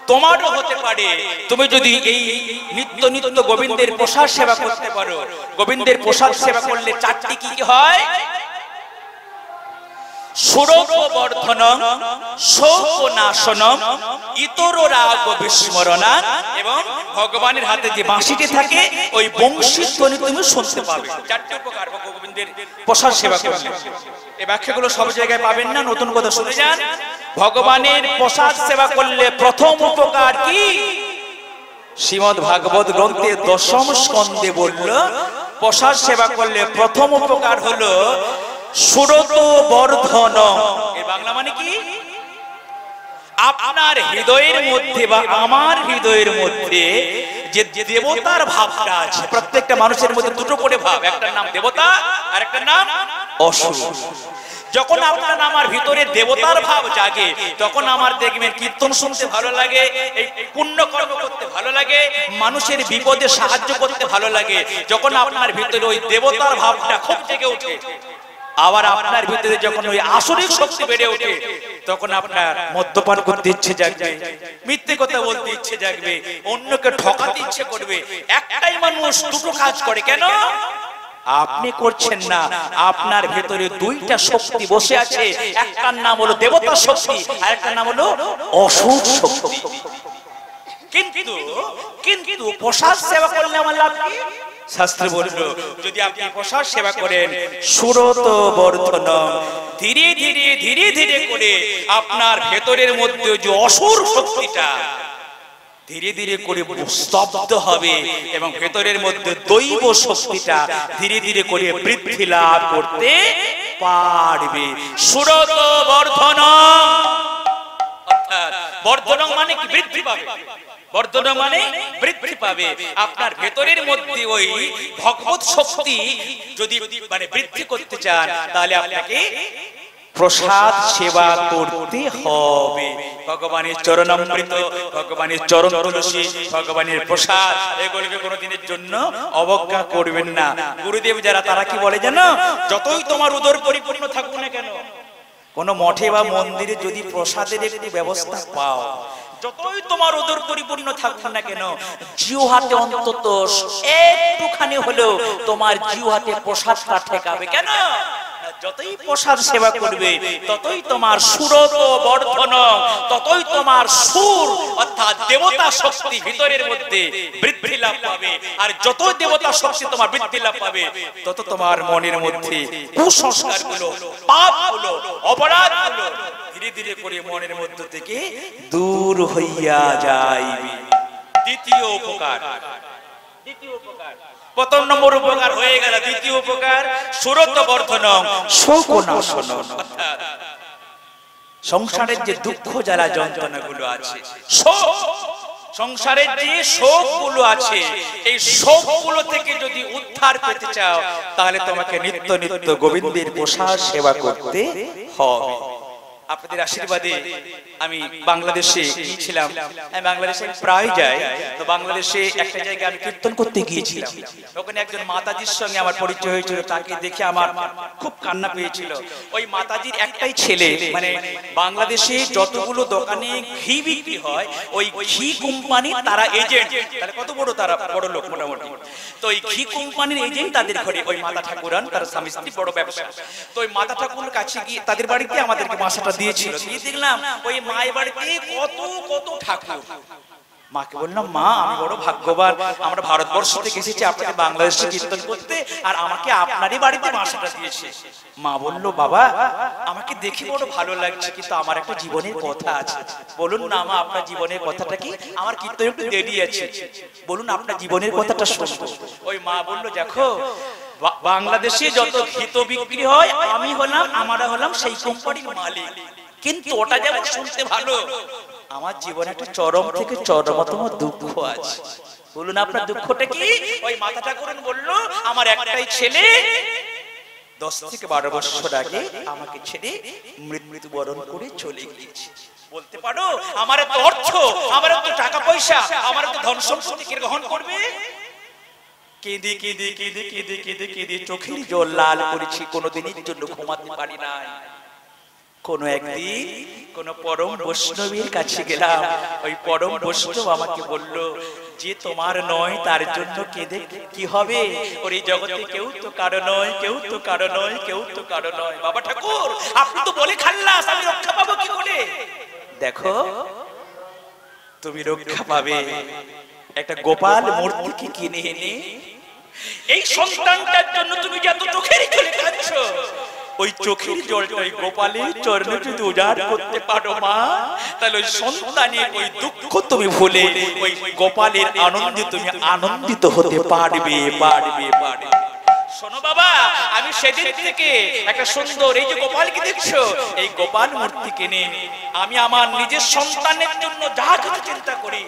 তোমারও হতে পারে, তুমি যদি এই নিত্য নিত্য গোবিন্দের প্রসাদ সেবা করতে পারো। গোবিন্দের প্রসাদ সেবা করলে চারটি কি কি হয়? সুরবর্ধনম, শোকনাশনম, ইতর রাগ বিস্মরণা, এবং ভগবানের হাতে যে বাঁশিটি থাকে ওই বংশী ধ্বনি তুমি শুনতে পাবে। চারটি উপকার গোবিন্দের প্রসাদ সেবা করলে। এই ব্যাখ্যাগুলো সব জায়গায় পাবেন না, নতুন কথা শুনে যান। ভগবানের প্রসাদ সেবা করলে প্রথম উপকার কি? শ্রীমদ্ ভাগবত গ্রন্থে দশম স্কন্ধে বলল, প্রসাদ সেবা করলে প্রথম উপকার হলো সুরত বর্ধন। এর বাংলা মানে কি? আপনার হৃদয়ের মধ্যে বা আমার হৃদয়ের মধ্যে যে দেবতার ভাবটা আছে, প্রত্যেকটা মানুষের মধ্যে দুটো করে ভাব, একটা নাম দেবতা আর একটা নাম অসুর। যখন আপনার আমার ভিতরে দেবতার ভাব জাগে, তখন আমার দেখবেন কীর্তন শুনতে ভালো লাগে, এই পুণ্য কর্ম করতে ভালো লাগে, মানুষের বিপদে সাহায্য করতে ভালো লাগে। যখন আপনার ভিতরে ওই দেবতার ভাবটা খুব জেগে ওঠে, আবার আপনার ভিতরে যখন ওই আসরিক শক্তি বেড়ে ওঠে, তখন আপনার মদ্যপান করতে ইচ্ছে জাগবে, মিথ্যে কথা বলতে ইচ্ছে জাগবে, অন্যকে ঠকাতে ইচ্ছে করবে। একটাই মানুষ দুটো কাজ করে, কেন? আপনি করছেন না, আপনার ভেতরে দুইটা শক্তি বসে আছে, একটার নাম হলো দেবতা শক্তি আর একটার নাম হলো অসুর শক্তি। কিন্তু প্রসাদ সেবা করলে আমার লাভ কি? শাস্ত্রে বলল, যদি আপনি প্রসাদ সেবা করেন সুরত বর্ধন, ধীরে ধীরে ধীরে ধীরে করে আপনার ভেতরের মধ্যে যে অসুর শক্তিটা ধীরে ধীরে করে স্তব্ধ হবে এবং ভেতরের মধ্যে দৈব শক্তিটা ধীরে ধীরে করে বৃদ্ধি লাভ করতে পারবে। সুরত বর্ধন, অর্থাৎ বর্ধন মানে কি? বৃদ্ধি পাবে। বর্ধন মানে বৃদ্ধি পাবে। আপনার ভেতরের মধ্যে ওই ভগবত শক্তি যদি মানে বৃদ্ধি করতে চান, তাহলে আপনাকে প্রসাদ সেবা করতে হবে। ভগবানের চরণামৃত, ভগবানের চরণ তুলসী, ভগবানের প্রসাদ, এগুলোকে কোনোদিনের জন্য অবজ্ঞা করবেন না। গুরুদেব যারা, তারা কি বলে জানো? যতই তোমার উদর পরিপূর্ণ থাকুক না কেন, কোন মঠে বা মন্দিরে যদি প্রসাদের একটি ব্যবস্থা পাও, যতই তোমার উদর পরিপূর্ণ থাকুক না কেন, জিহ্বাতে অন্তত একটুখানি হলেও তোমার জিহ্বাতে প্রসাদটা ঠেকাবে। কেন? যতই প্রসাদ সেবা করবে, ততই তোমার সুরত বর্ধন, ততই তোমার সুর অর্থাৎ দেবতা শক্তি ভিতরের মধ্যে বৃদ্ধি লাভ পাবে। আর যত দেবতা শক্তি তোমার বৃদ্ধি লাভ পাবে, তত তোমার মনের মধ্যে কুসংস্কারগুলো, পাপগুলো, অপরাধগুলো ধীরে ধীরে করে মনের মধ্য থেকে দূর হইয়া যাইবে। দ্বিতীয় উপকার, দ্বিতীয় উপকার, প্রথম নম্বর উপকার হয়ে গেল। দ্বিতীয় উপকার সুরত বর্ধন, শোকনাশন। সংসারের যে দুঃখ জ্বালা যন্ত্রণা গুলো আছে, সংসারের যে শোক গুলো আছে, এই শোক গুলো থেকে যদি উদ্ধার পেতে চাও, তাহলে তোমাকে নিত্য নিত্য গোবিন্দের প্রসাদ সেবা করতে হবে। আপনাদের আশীর্বাদে আমি বাংলাদেশে গিয়েছিলাম। আমি বাংলাদেশে প্রায় যাই। তো বাংলাদেশে একটা জায়গায় আমি কীর্তন করতে গিয়েছিলাম। ওখানে একজন মাতাজির সঙ্গে আমার পরিচয় হয়েছিল। তাকে দেখে আমার খুব কান্না পেয়েছিল। ওই মাতাজির একটাই ছেলে, মানে বাংলাদেশে যতগুলো দোকানে ঘি বিক্রি হয় ওই ঘি কোম্পানির তারা এজেন্ট। তাহলে কত বড় তারা বড় লোক মোটামুটি। তো ওই ঘি কোম্পানির এজেন্ট তাদের ঘরে ওই মাতা ঠাকুরান, তার স্বামী স্ত্রী বড় ব্যবসা। তো ওই মাতা ঠাকুরের কাছে গিয়ে তাদের বাড়িতে আমাদেরকে বাসাটা দিয়েছিল। দিয়ে দেখলাম ওই মায়ের বাড়িতে কত কত ঠাকুর। মাকে বললাম, মা আমি বড় ভাগ্যবান, আমরা ভারতবর্ষ থেকে এসেছি আপনাদের বাংলাদেশে কীর্তন করতে, আর আমাকে আপনারই বাড়িতে বাসাটা দিয়েছে। মা বলল, বাবা আমাকে দেখে বড় ভালো লাগছে, কিন্তু আমার একটা জীবনের কথা আছে। বলুন না মা, আপনার জীবনের কথাটা কি? আমার কীর্তন একটু দেরি আছে, বলুন আপনার জীবনের কথাটা শুনবো। ওই মা বলল, দেখো বাংলাদেশে যত ঘিতো বিক্রি হয় আমরা হলাম সেই কোম্পানির মালিক, কিন্তু ওটা যেমন শুনতে ভালো, আমার জীবনে একটা চরম থেকে চরমতম দুঃখ আছে। বলুন আপনার দুঃখটা কি? ওই মাতা ঠাকুরন বলল, আমার একটাই ছেলে 10 থেকে 12 বছর আগে আমাকে ছেড়ে মৃত্যুবরণ করে চলে গিয়েছে। বলতে পারো আমার এত অর্থ, আমার এত টাকা পয়সা, আমার এত ধন সম্পত্তি কে গ্রহণ করবে? কেঁদে কেঁদে কেঁদে কেঁদে কেঁদে কেঁদে চোখের জল লাল করেছি, কোনোদিনের জন্য ঘুমাতে পারি নাই। কোন একদিন কোন পরম বৈষ্ণবের কাছে গেলাম। ওই পরম বৈষ্ণব আমাকে বলল, যে তোমার নয় তার জন্য কেঁদে কি হবে? ওর এই জগতে কেউ তো কারো নয়, কেউ তো কারো নয়, কেউ তো কারো নয়। বাবা ঠাকুর আপনি তো বলে খাল্লাস, আমি রক্ষা পাবো কি করে? দেখো তুমি রক্ষা পাবে একটা গোপাল মূর্তিকে কিনে এনে, এই সন্তানটার জন্য তুমি যত চোখের জলে কাঁদছো, ওই চোখের জলটা ওই গোপালের চরণে যদি উজাড় করতে পারো মা, তাহলে ওই সন্তানের ওই দুঃখ তুমি ভুলে ওই গোপালের আনন্দে তুমি আনন্দিত হতে পারবে পারবে পারবে। শোনো বাবা, আমি সেদিন থেকে একটা সুন্দর এই যে গোপালকে দেখছো, এই গোপাল মূর্তি কিনে আমি আমার নিজের সন্তানের জন্য যা কিছু চিন্তা করি,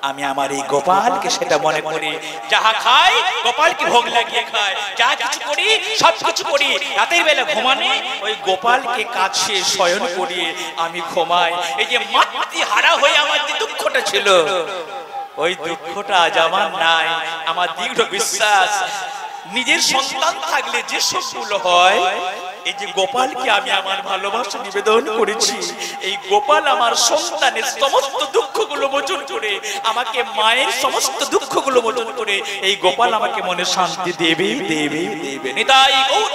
আমি আমার এই গোপালকে সেটা মনে করি। যাহা খাই গোপালকে ভোগ লাগিয়ে খাই, যা কিছু করি সব কিছু করি। রাতের বেলা ঘুমানে ওই গোপালকে কাছে শয়ন করিয়ে আমি ঘুমাই। এই যে মাতৃ হারা হয়ে আমার যে দুঃখটা ছিল, ওই দুঃখটা আজ আমার নাই। আমার দৃঢ় বিশ্বাস, নিজের সন্তান থাকলে যে সবগুলো হয়, এই যে গোপালকে আমি আমার ভালোবাসা নিবেদন করেছি, এই গোপাল আমার সন্তানের সমস্ত দুঃখগুলো মোচন করে, আমাকে মায়ের সমস্ত দুঃখগুলো মোচন করে, এই গোপাল আমাকে মনে শান্তি দেবে দেবে দেবে। নিতাই গৌর।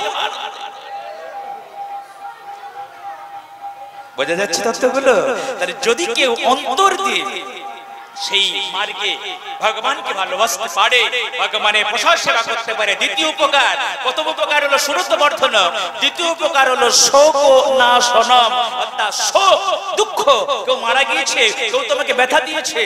বোঝা যাচ্ছে তত্ত্বগুলো? তাহলে যদি কেউ অন্তর দিয়ে সেই মার্গে ভগবানকে ভালোবাসতে পারে, ভগবানের প্রসাদ সেবা করতে পারে, দ্বিতীয় উপকার, প্রথম উপকার হলো সুরত বর্ধন, দ্বিতীয় উপকার হলো শোক নাশনম, অর্থাৎ শোক দুঃখ, কেউ মারা গিয়েছে, কেউ তোমাকে ব্যথা দিয়েছে,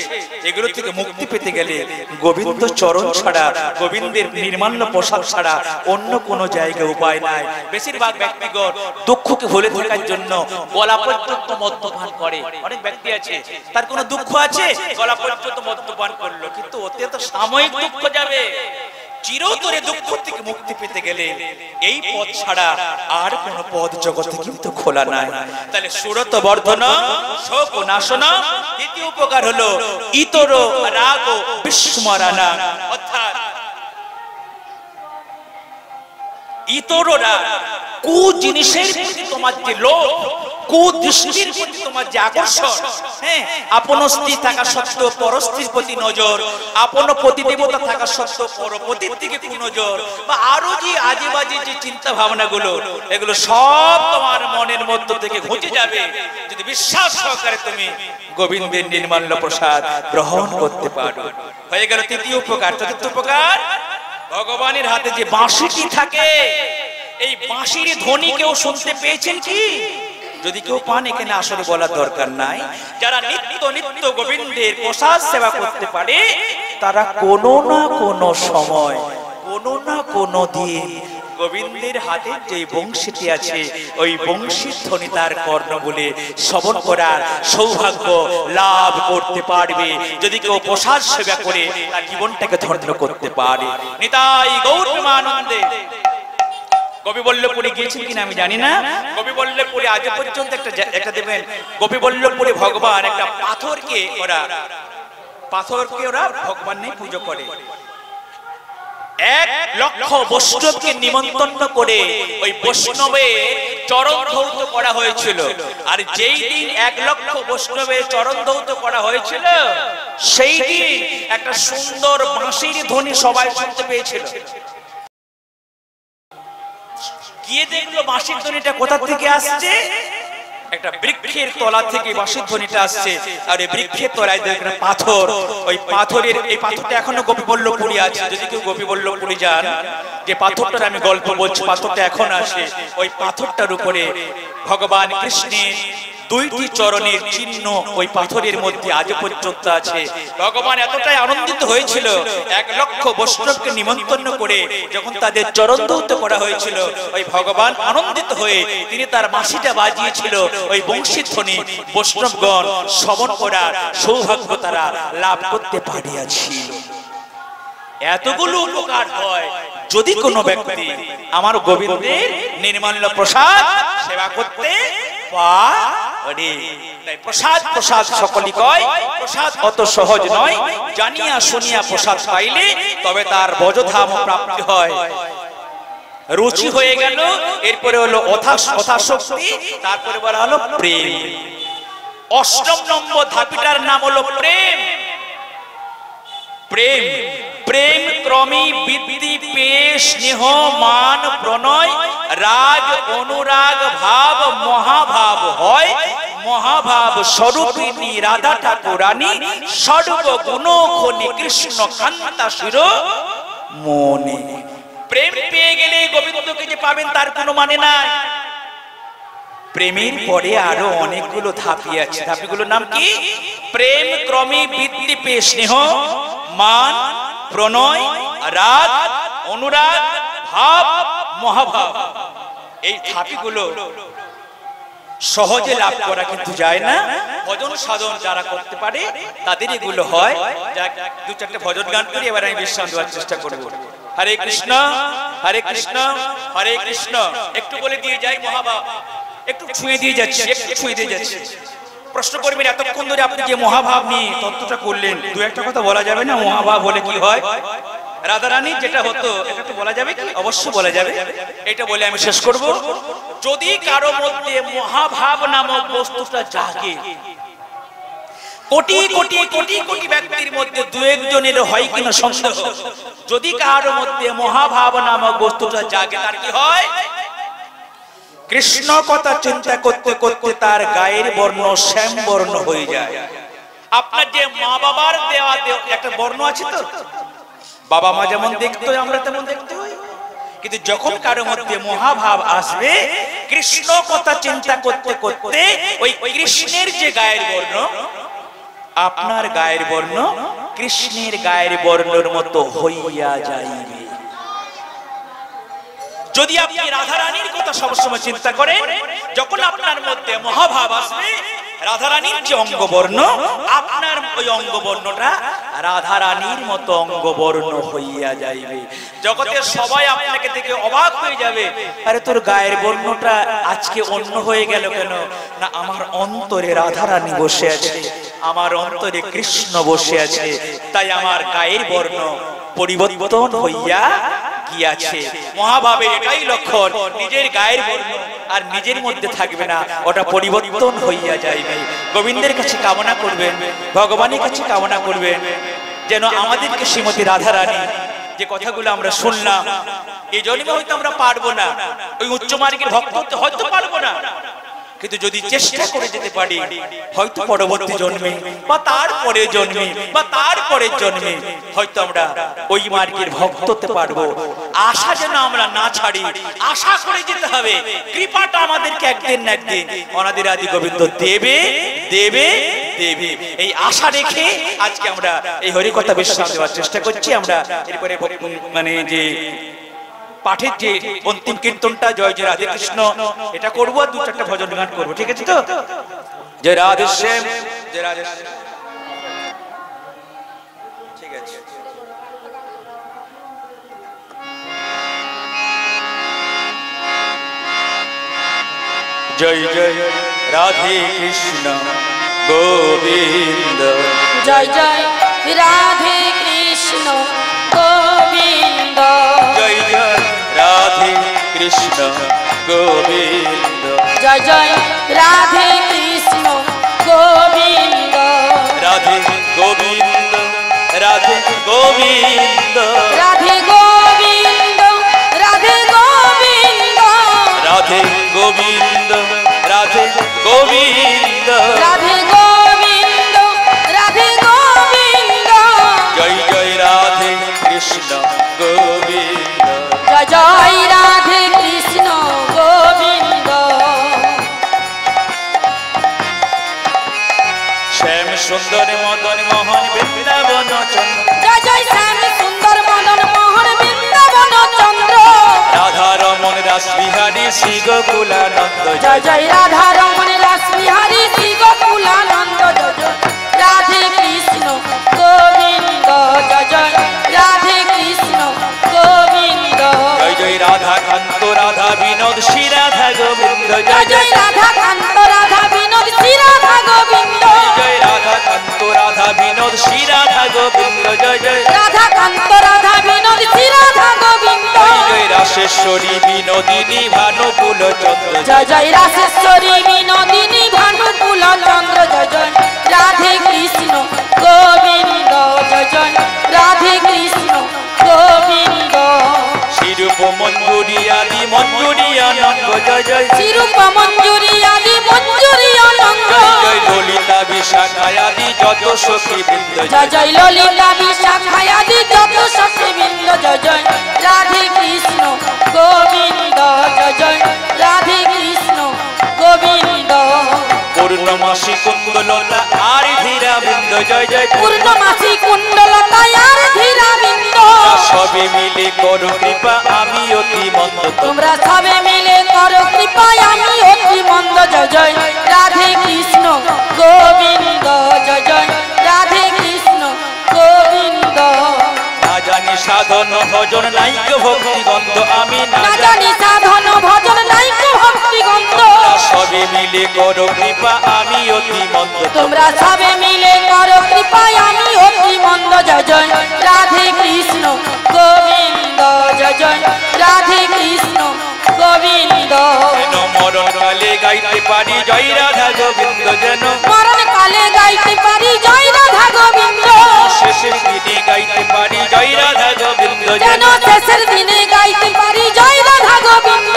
এগুলো থেকে মুক্তি পেতে গেলে গোবিন্দ চরণ ছাড়া, গোবিন্দের নির্মাল্য প্রসাদ ছাড়া অন্য কোনো জায়গায় উপায় নাই। বেশিরভাগ ব্যক্তিগণ দুঃখকে ভুলে থাকার জন্য গলা পর্যন্ত মদ্যপান করে। অনেক ব্যক্তি আছে তার কোনো দুঃখ আছে, গলা পর্যন্ত মদ্যপান করলো, কিন্তু ওতে তো সাময়িক দুঃখ যাবে। চিরতরে দুঃখ থেকে মুক্তি পেতে গেলে এই পথ ছাড়া আর কোন পথ জগতে কিন্তু খোলা নাই। তাহলে সুরত বর্ধন, শোক নাশন, দ্বিতীয় উপকার হলো ইতর রাগ বিস্মরণ, অর্থাৎ ইতররা কু জিনিসের প্রতি তোমার যে লোভ, কুদৃষ্টির প্রতি তোমার যে আকর্ষণ, হ্যাঁ, আপন স্ত্রী থাকা সত্ত্বেও পরস্ত্রীর প্রতি নজর, আপন প্রতিদেবতা থাকা সত্ত্বেও পরপতির দিকে কুনজর, বা আরো যে আজে বাজে যে চিন্তা ভাবনা গুলো, এগুলো সব তোমার মনের মধ্য থেকে ঘুচে যাবে যদি বিশ্বাস সহকারে তুমি গোবিন্দের নির্মাল্য প্রসাদ গ্রহণ করতে পারো। হয়ে গেল তৃতীয় উপকার। চতুর্থ উপকার, ভগবানের হাতে যে বাঁশিটি থাকে, এই বাঁশির ধ্বনি কেউ শুনতে পেয়েছেন কি? যদি কেউ পান, এখানে আসলে বলার দরকার নাই, যারা নিত্য নিত্য গোবিন্দের প্রসাদ সেবা করতে পারে, তারা কোনো না কোনো সময়, কোনো না কোনো দিন গোবিন্দের হাতে যে বংশীটি আছে, ওই বংশীর ধ্বনি তার কর্ণ বলে শ্রবণ করার সৌভাগ্য লাভ করতে পারবে। যদি কেউ প্রসাদ সেবা করে তার জীবনটাকে ধন্য করতে পারে। নিতাই গৌর প্রেমানন্দে। গোপীবল্লভপুরে গিয়েছেন কিনা আমি জানি না। গোপীবল্লভপুরে আজ পর্যন্ত একটা দেবেন, গোপীবল্লভপুরে ভগবান একটা পাথরকে ওরা ভগবানের পুজো করে। 1 লক্ষ বৈষ্ণবকে নিমন্ত্রণ করে ওই বৈষ্ণবের চরণ ধৌত করা হয়েছিল। আর যেই দিন 1 লক্ষ বৈষ্ণবের চরণ ধৌত করা হয়েছিল, সেই দিন একটা সুন্দর বাঁশির ধ্বনি সবাই শুনতে পেয়েছিল। গিয়ে দেখলো বাঁশির ধ্বনিটা কোথা থেকে আসছে, একটা বৃক্ষের তলা থেকে বাঁশির ধ্বনিটা আসছে। আর এই বৃক্ষের তলায় দেখবেন পাথর, ওই পাথরের, এই পাথরটা এখনো গোপীবল্লভপুরে আছে। যদি কেউ গোপীবল্লভপুরে যান, যে পাথরটার আমি গল্প বলছি, পাথরটা এখন আসে। ওই পাথরটার উপরে ভগবান কৃষ্ণের 2টি চরণের চিহ্ন ওই পাথরের মধ্যে আজ পর্যন্ত আছে। ভগবান এতটাই আনন্দিত হয়েছিল, 1 লক্ষ বৈষ্ণবকে নিমন্ত্রণ করে যখন তাদের চরণ ধৌত করা হয়েছিল, ওই ভগবান আনন্দিত হয়ে তিনি তার বাঁশিটা বাজিয়েছিল। ওই বংশী ধ্বনি বৈষ্ণবগণ শ্রবণ করার সৌভাগ্য তারা লাভ করতে পারিয়াছিল। এতগুলো উপকার হয় যদি কোনো ব্যক্তি আমার গোবিন্দের নির্মল প্রসাদ সেবা করতে পারে। প্রসাদ প্রসাদ সকলই কয়, প্রসাদ অত সহজ নয়। জানিয়া শুনিয়া প্রসাদ পাইলে তবে তার বজধাম প্রাপ্তি হয়। রুচি হয়ে গেল, এরপরে হলো অথাশক্তি, তারপরে বলা হলো প্রেম। 8ম নম্বর ধাপিটার নাম হলো প্রেম। প্রেম প্রেম ক্রমী বৃদ্ধি পেয়ে স্নেহ মান প্রণয় রাগ অনুরাগ ভাব মহাভাব হয়। মহাভাব স্বরূপিণী রাধা ঠাকুরানী সর্বগুণ খনি কৃষ্ণ কান্তা শির মনে। প্রেম পেয়ে গেলে গোবিন্দকে যে পাবেন তার কোনো মানে নাই। প্রেমের পরে আরো অনেকগুলো ধাপি আছে। ধাপিগুলোর নাম কি? প্রেম ক্রমে বৃদ্ধি পেয়ে স্নেহ মান প্রণয় রাগ অনুরাগ ভাব মহাভাব। এই ধাপিগুলো সহজে লাভ করা কিন্তু যায় না। ভজন সাধন যারা করতে পারে তাদের এগুলো হয়। 2-4টা ভজন গান করি, এবার আমি বিশ্রাম দেওয়ার চেষ্টা করব। হরে কৃষ্ণ হরে কৃষ্ণ হরে কৃষ্ণ। একটু বলে দিয়ে যাই মহাভাব, একটু ছুঁয়ে দিয়ে যাচ্ছি, একটু ছুঁয়ে দিয়ে যাচ্ছি। প্রশ্ন করবেন এতক্ষণ ধরে আপনি যে মহাভাব নিয়ে তত্ত্বটা করলেন, 2-1টা কথা বলা যাবে না? মহাভাব হলে কি হয়? রাধারানী যেটা হতো এটা তো বলা যাবে কি? অবশ্যই বলা যাবে। এটা বলে আমি শেষ করব। যদি কারো মধ্যে মহাভাব নামক বস্তুটা জাগে, কোটি কোটি কোটি কোটি ব্যক্তির মধ্যে 2-1 জনের হয় কিনা সন্দেহ, যদি কারো মধ্যে মহাভাব নামক বস্তুটা জাগে, তার কি হয়? কৃষ্ণ কথা চিন্তা করতে করতে তার গায়ের বর্ণ শ্যাম বর্ণ হয়ে যায়। আপনার যে মা বাবার দেওয়া একটা বর্ণ আছে তো, বাবা মা যেমন দেখতে হয় আমরা তেমন দেখতে হই। কিন্তু যখন কারো মধ্যে মহাভাব আসবে, কৃষ্ণ কথা চিন্তা করতে করতে ওই কৃষ্ণের যে গায়ের বর্ণ, আপনার গায়ের বর্ণ কৃষ্ণের গায়ের বর্ণের মতো হইয়া যাইবে। যদি আপনি রাধারানীর কথা সবসময় চিন্তা করেন, যখন আপনার মধ্যে মহাভাব আসবে, রাধারানীর যে অঙ্গবর্ণ, আপনার ওই অঙ্গবর্ণটা রাধারানীর মতো অঙ্গবর্ণ হইয়া যাইবে। জগতের সবাই আপনাকে দেখে অবাক হয়ে যাবে, আরে তোর গায়ের বর্ণটা আজকে অন্য হয়ে গেল কেন? না, আমার অন্তরে রাধারানী বসে আছে, আমার অন্তরে কৃষ্ণ বসে আছে, তাই আমার গায়ের বর্ণ পরিবর্তন হইয়া গিয়াছে। মহাভাবের এটাই লক্ষণ, নিজের গায়ের বর্ণ আর নিজের মধ্যে থাকবে না, ওটা পরিবর্তন হইয়া যাইবে। গোবিন্দের কাছে কামনা করবেন, ভগবানের কাছে কামনা করবেন যেন আমাদেরকে শ্রীমতী রাধারানী যে কথাগুলো আমরা শুনলাম, এই জন্মে হয়তো আমরা পারবো না, ওই উচ্চ মার্গের ভক্ত হতে হয়তো পারবো না, কিন্তু যদি চেষ্টা করে যেতে পারি, হয়তো পরবর্তী জন্মে বা তারপরের জন্মে বা তারপরের জন্মে হয়তো আমরা ওই মার্গের ভক্ত হতে পারবো। আশা যেন আমরা না ছাড়ি, আশা করে যেতে হবে। কৃপাটা আমাদেরকে একদিন না একদিন অনাদি আদি গোবিন্দ দেবে দেবে দেবে, এই আশা রেখে আজকে আমরা এই হরি কথা বিশ্রাম দেওয়ার চেষ্টা করছি। আমরা এরপরে মানে যে পাঠের যে অন্তিম কীর্তনটা জয় জয় রাধে কৃষ্ণ, এটা করবো আর 2-4টা ভজন গান করবো, ঠিক আছে তো? জয় রাধে শ্যাম, জয় রাধে শ্যাম। ঠিক আছে। জয় জয় রাধে কৃষ্ণ গোবিন্দ জয় জয় রাধে কৃষ্ণ গোবিন্দ জয় জয় রাধে কৃষ্ণ গোবিন্দ জয় জয় রাধে কৃষ্ণ গোবিন্দ রাধে গোবিন্দ রাধে গোবিন্দ রাধে গোবিন্দ রাধে গোবিন্দ রাধে গোবিন্দ রাধে গোবিন্দ রাধে গোবিন্দ রাধে গোবিন্দ জয় জয় রাধে কৃষ্ণ গোবিন্দ জয় জয় রাধে কৃষ্ণ গোবিন্দ শ্যাম সুন্দর মদন মোহন বৃন্দাবন চন্দ্র জয় জয় শ্যাম সুন্দর মদন মোহন বৃন্দাবন চন্দ্র রাধা রমন রাস বিহারী শ্রী গোকুলানন্দ জয় জয় রাধা রমন রাস বিহারী শ্রী গোকুলানন্দ জয় জয় রাধে কৃষ্ণ গোবিন্দ জয় জয় রাধে কৃষ্ণ গোবিন্দ জয় জয় রাধা কান্ত রাধা বিনোদ শ্রী রাধা গোবিন্দ জয় জয় রাধা কান্ত রাধা বিনোদ শ্রী রাধা গোবিন্দ জয় রাধা কান্ত রাধা বিনোদ শ্রী রাধা গোবিন্দ জয় জয় রাধা কান্ত রাধা বিনোদ শ্রী রাধা গোবিন্দ জয় জয় রাসেশ্বরী বিনোদিনী ভানুকুল চন্দ্র জয় জয় রাসেশ্বরী বিনোদিনী ভানুকুল চন্দ্র জয় জয় রাধে কৃষ্ণ গোবিন্দ জয় জয় রাধে কৃষ্ণ গোবিন্দ শ্রীরূপ মঞ্জুরি আদি মঞ্জুরি আনন্দ জয় জয় শ্রীরূপ মঞ্জুরি আদি মঞ্জুরি অনঙ্গ জয় ললিতা বিশাখায় আদি যত সখী বৃন্দ জয় জয় ললিতা বিশাখায় আদি যত সখীবৃন্দ জয় জয় রাধে কৃষ্ণ গোবিন্দ জয় জয় রাধে কৃষ্ণ গোবিন্দ পূর্ণমাসী কুন্দলতা আর ধীরা বৃন্দ জয় জয় পূর্ণমাসী কুণ্ডলতা আর ধীরাবিন্দ সবে মিলে করো কৃপা আমি অতি মন্দ তোমরা সবে মিলে করো কৃপায় আমি অতি মন্দ জয় জয় রাধে কৃষ্ণ গোবিন্দ জয় জয় রাধে কৃষ্ণ গোবিন্দ না জানি সাধন ভজন নাইক ভক্তি গন্ধ আমি না না জানি সাধন ভজন নাইক ভক্তি গন্ধ সবে মিলে করো কৃপা আমি অতি মন্দ তোমরা সবে মিলে করো কৃপায় আমি অতি মন্দ জয় জয় রাধে কৃষ্ণ গোবিন্দ জয় জয় রাধে কৃষ্ণ গোবিন্দ মরণ কালে গাইতে পারি জয় রাধা গোবিন্দ যেন মরণ কালে গাইতে পারি জয় রাধা গোবিন্দ শেষের দিনে গাইতে পারি জয় রাধা গোবিন্দ যেন শেষের দিনে গাইতে পারি জয় রাধা গোবিন্দ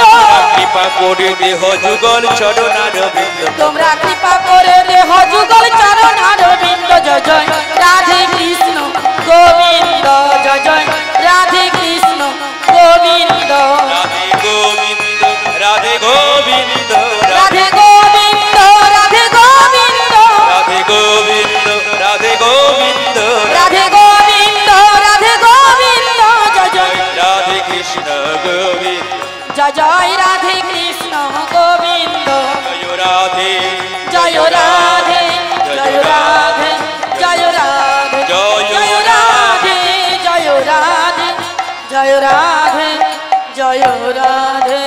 কৃপা করে দেহ যুগল চরণার বৃন্দ তোমরা কৃপা করে দেহ যুগল চরণ অরবিন্দ জয় জয় রাধে কৃষ্ণ গোবিন্দ জয় জয় রাধে কৃষ্ণ গোবিন্দ রাধে গোবিন্দ রাধে গোবিন্দ রাধে গোবিন্দ রাধে গোবিন্দ রাধে গোবিন্দ রাধে গোবিন্দ রাধে গোবিন্দ রাধে গোবিন্দ জয় জয় রাধে কৃষ্ণ গোবিন্দ জয় জয় রাধে কৃষ্ণ গোবিন্দ জয় রাধে জয় রাধে জয় রাধে জয় রাধে জয় রাধে জয় রাধে জয় রাধে জয় রাধে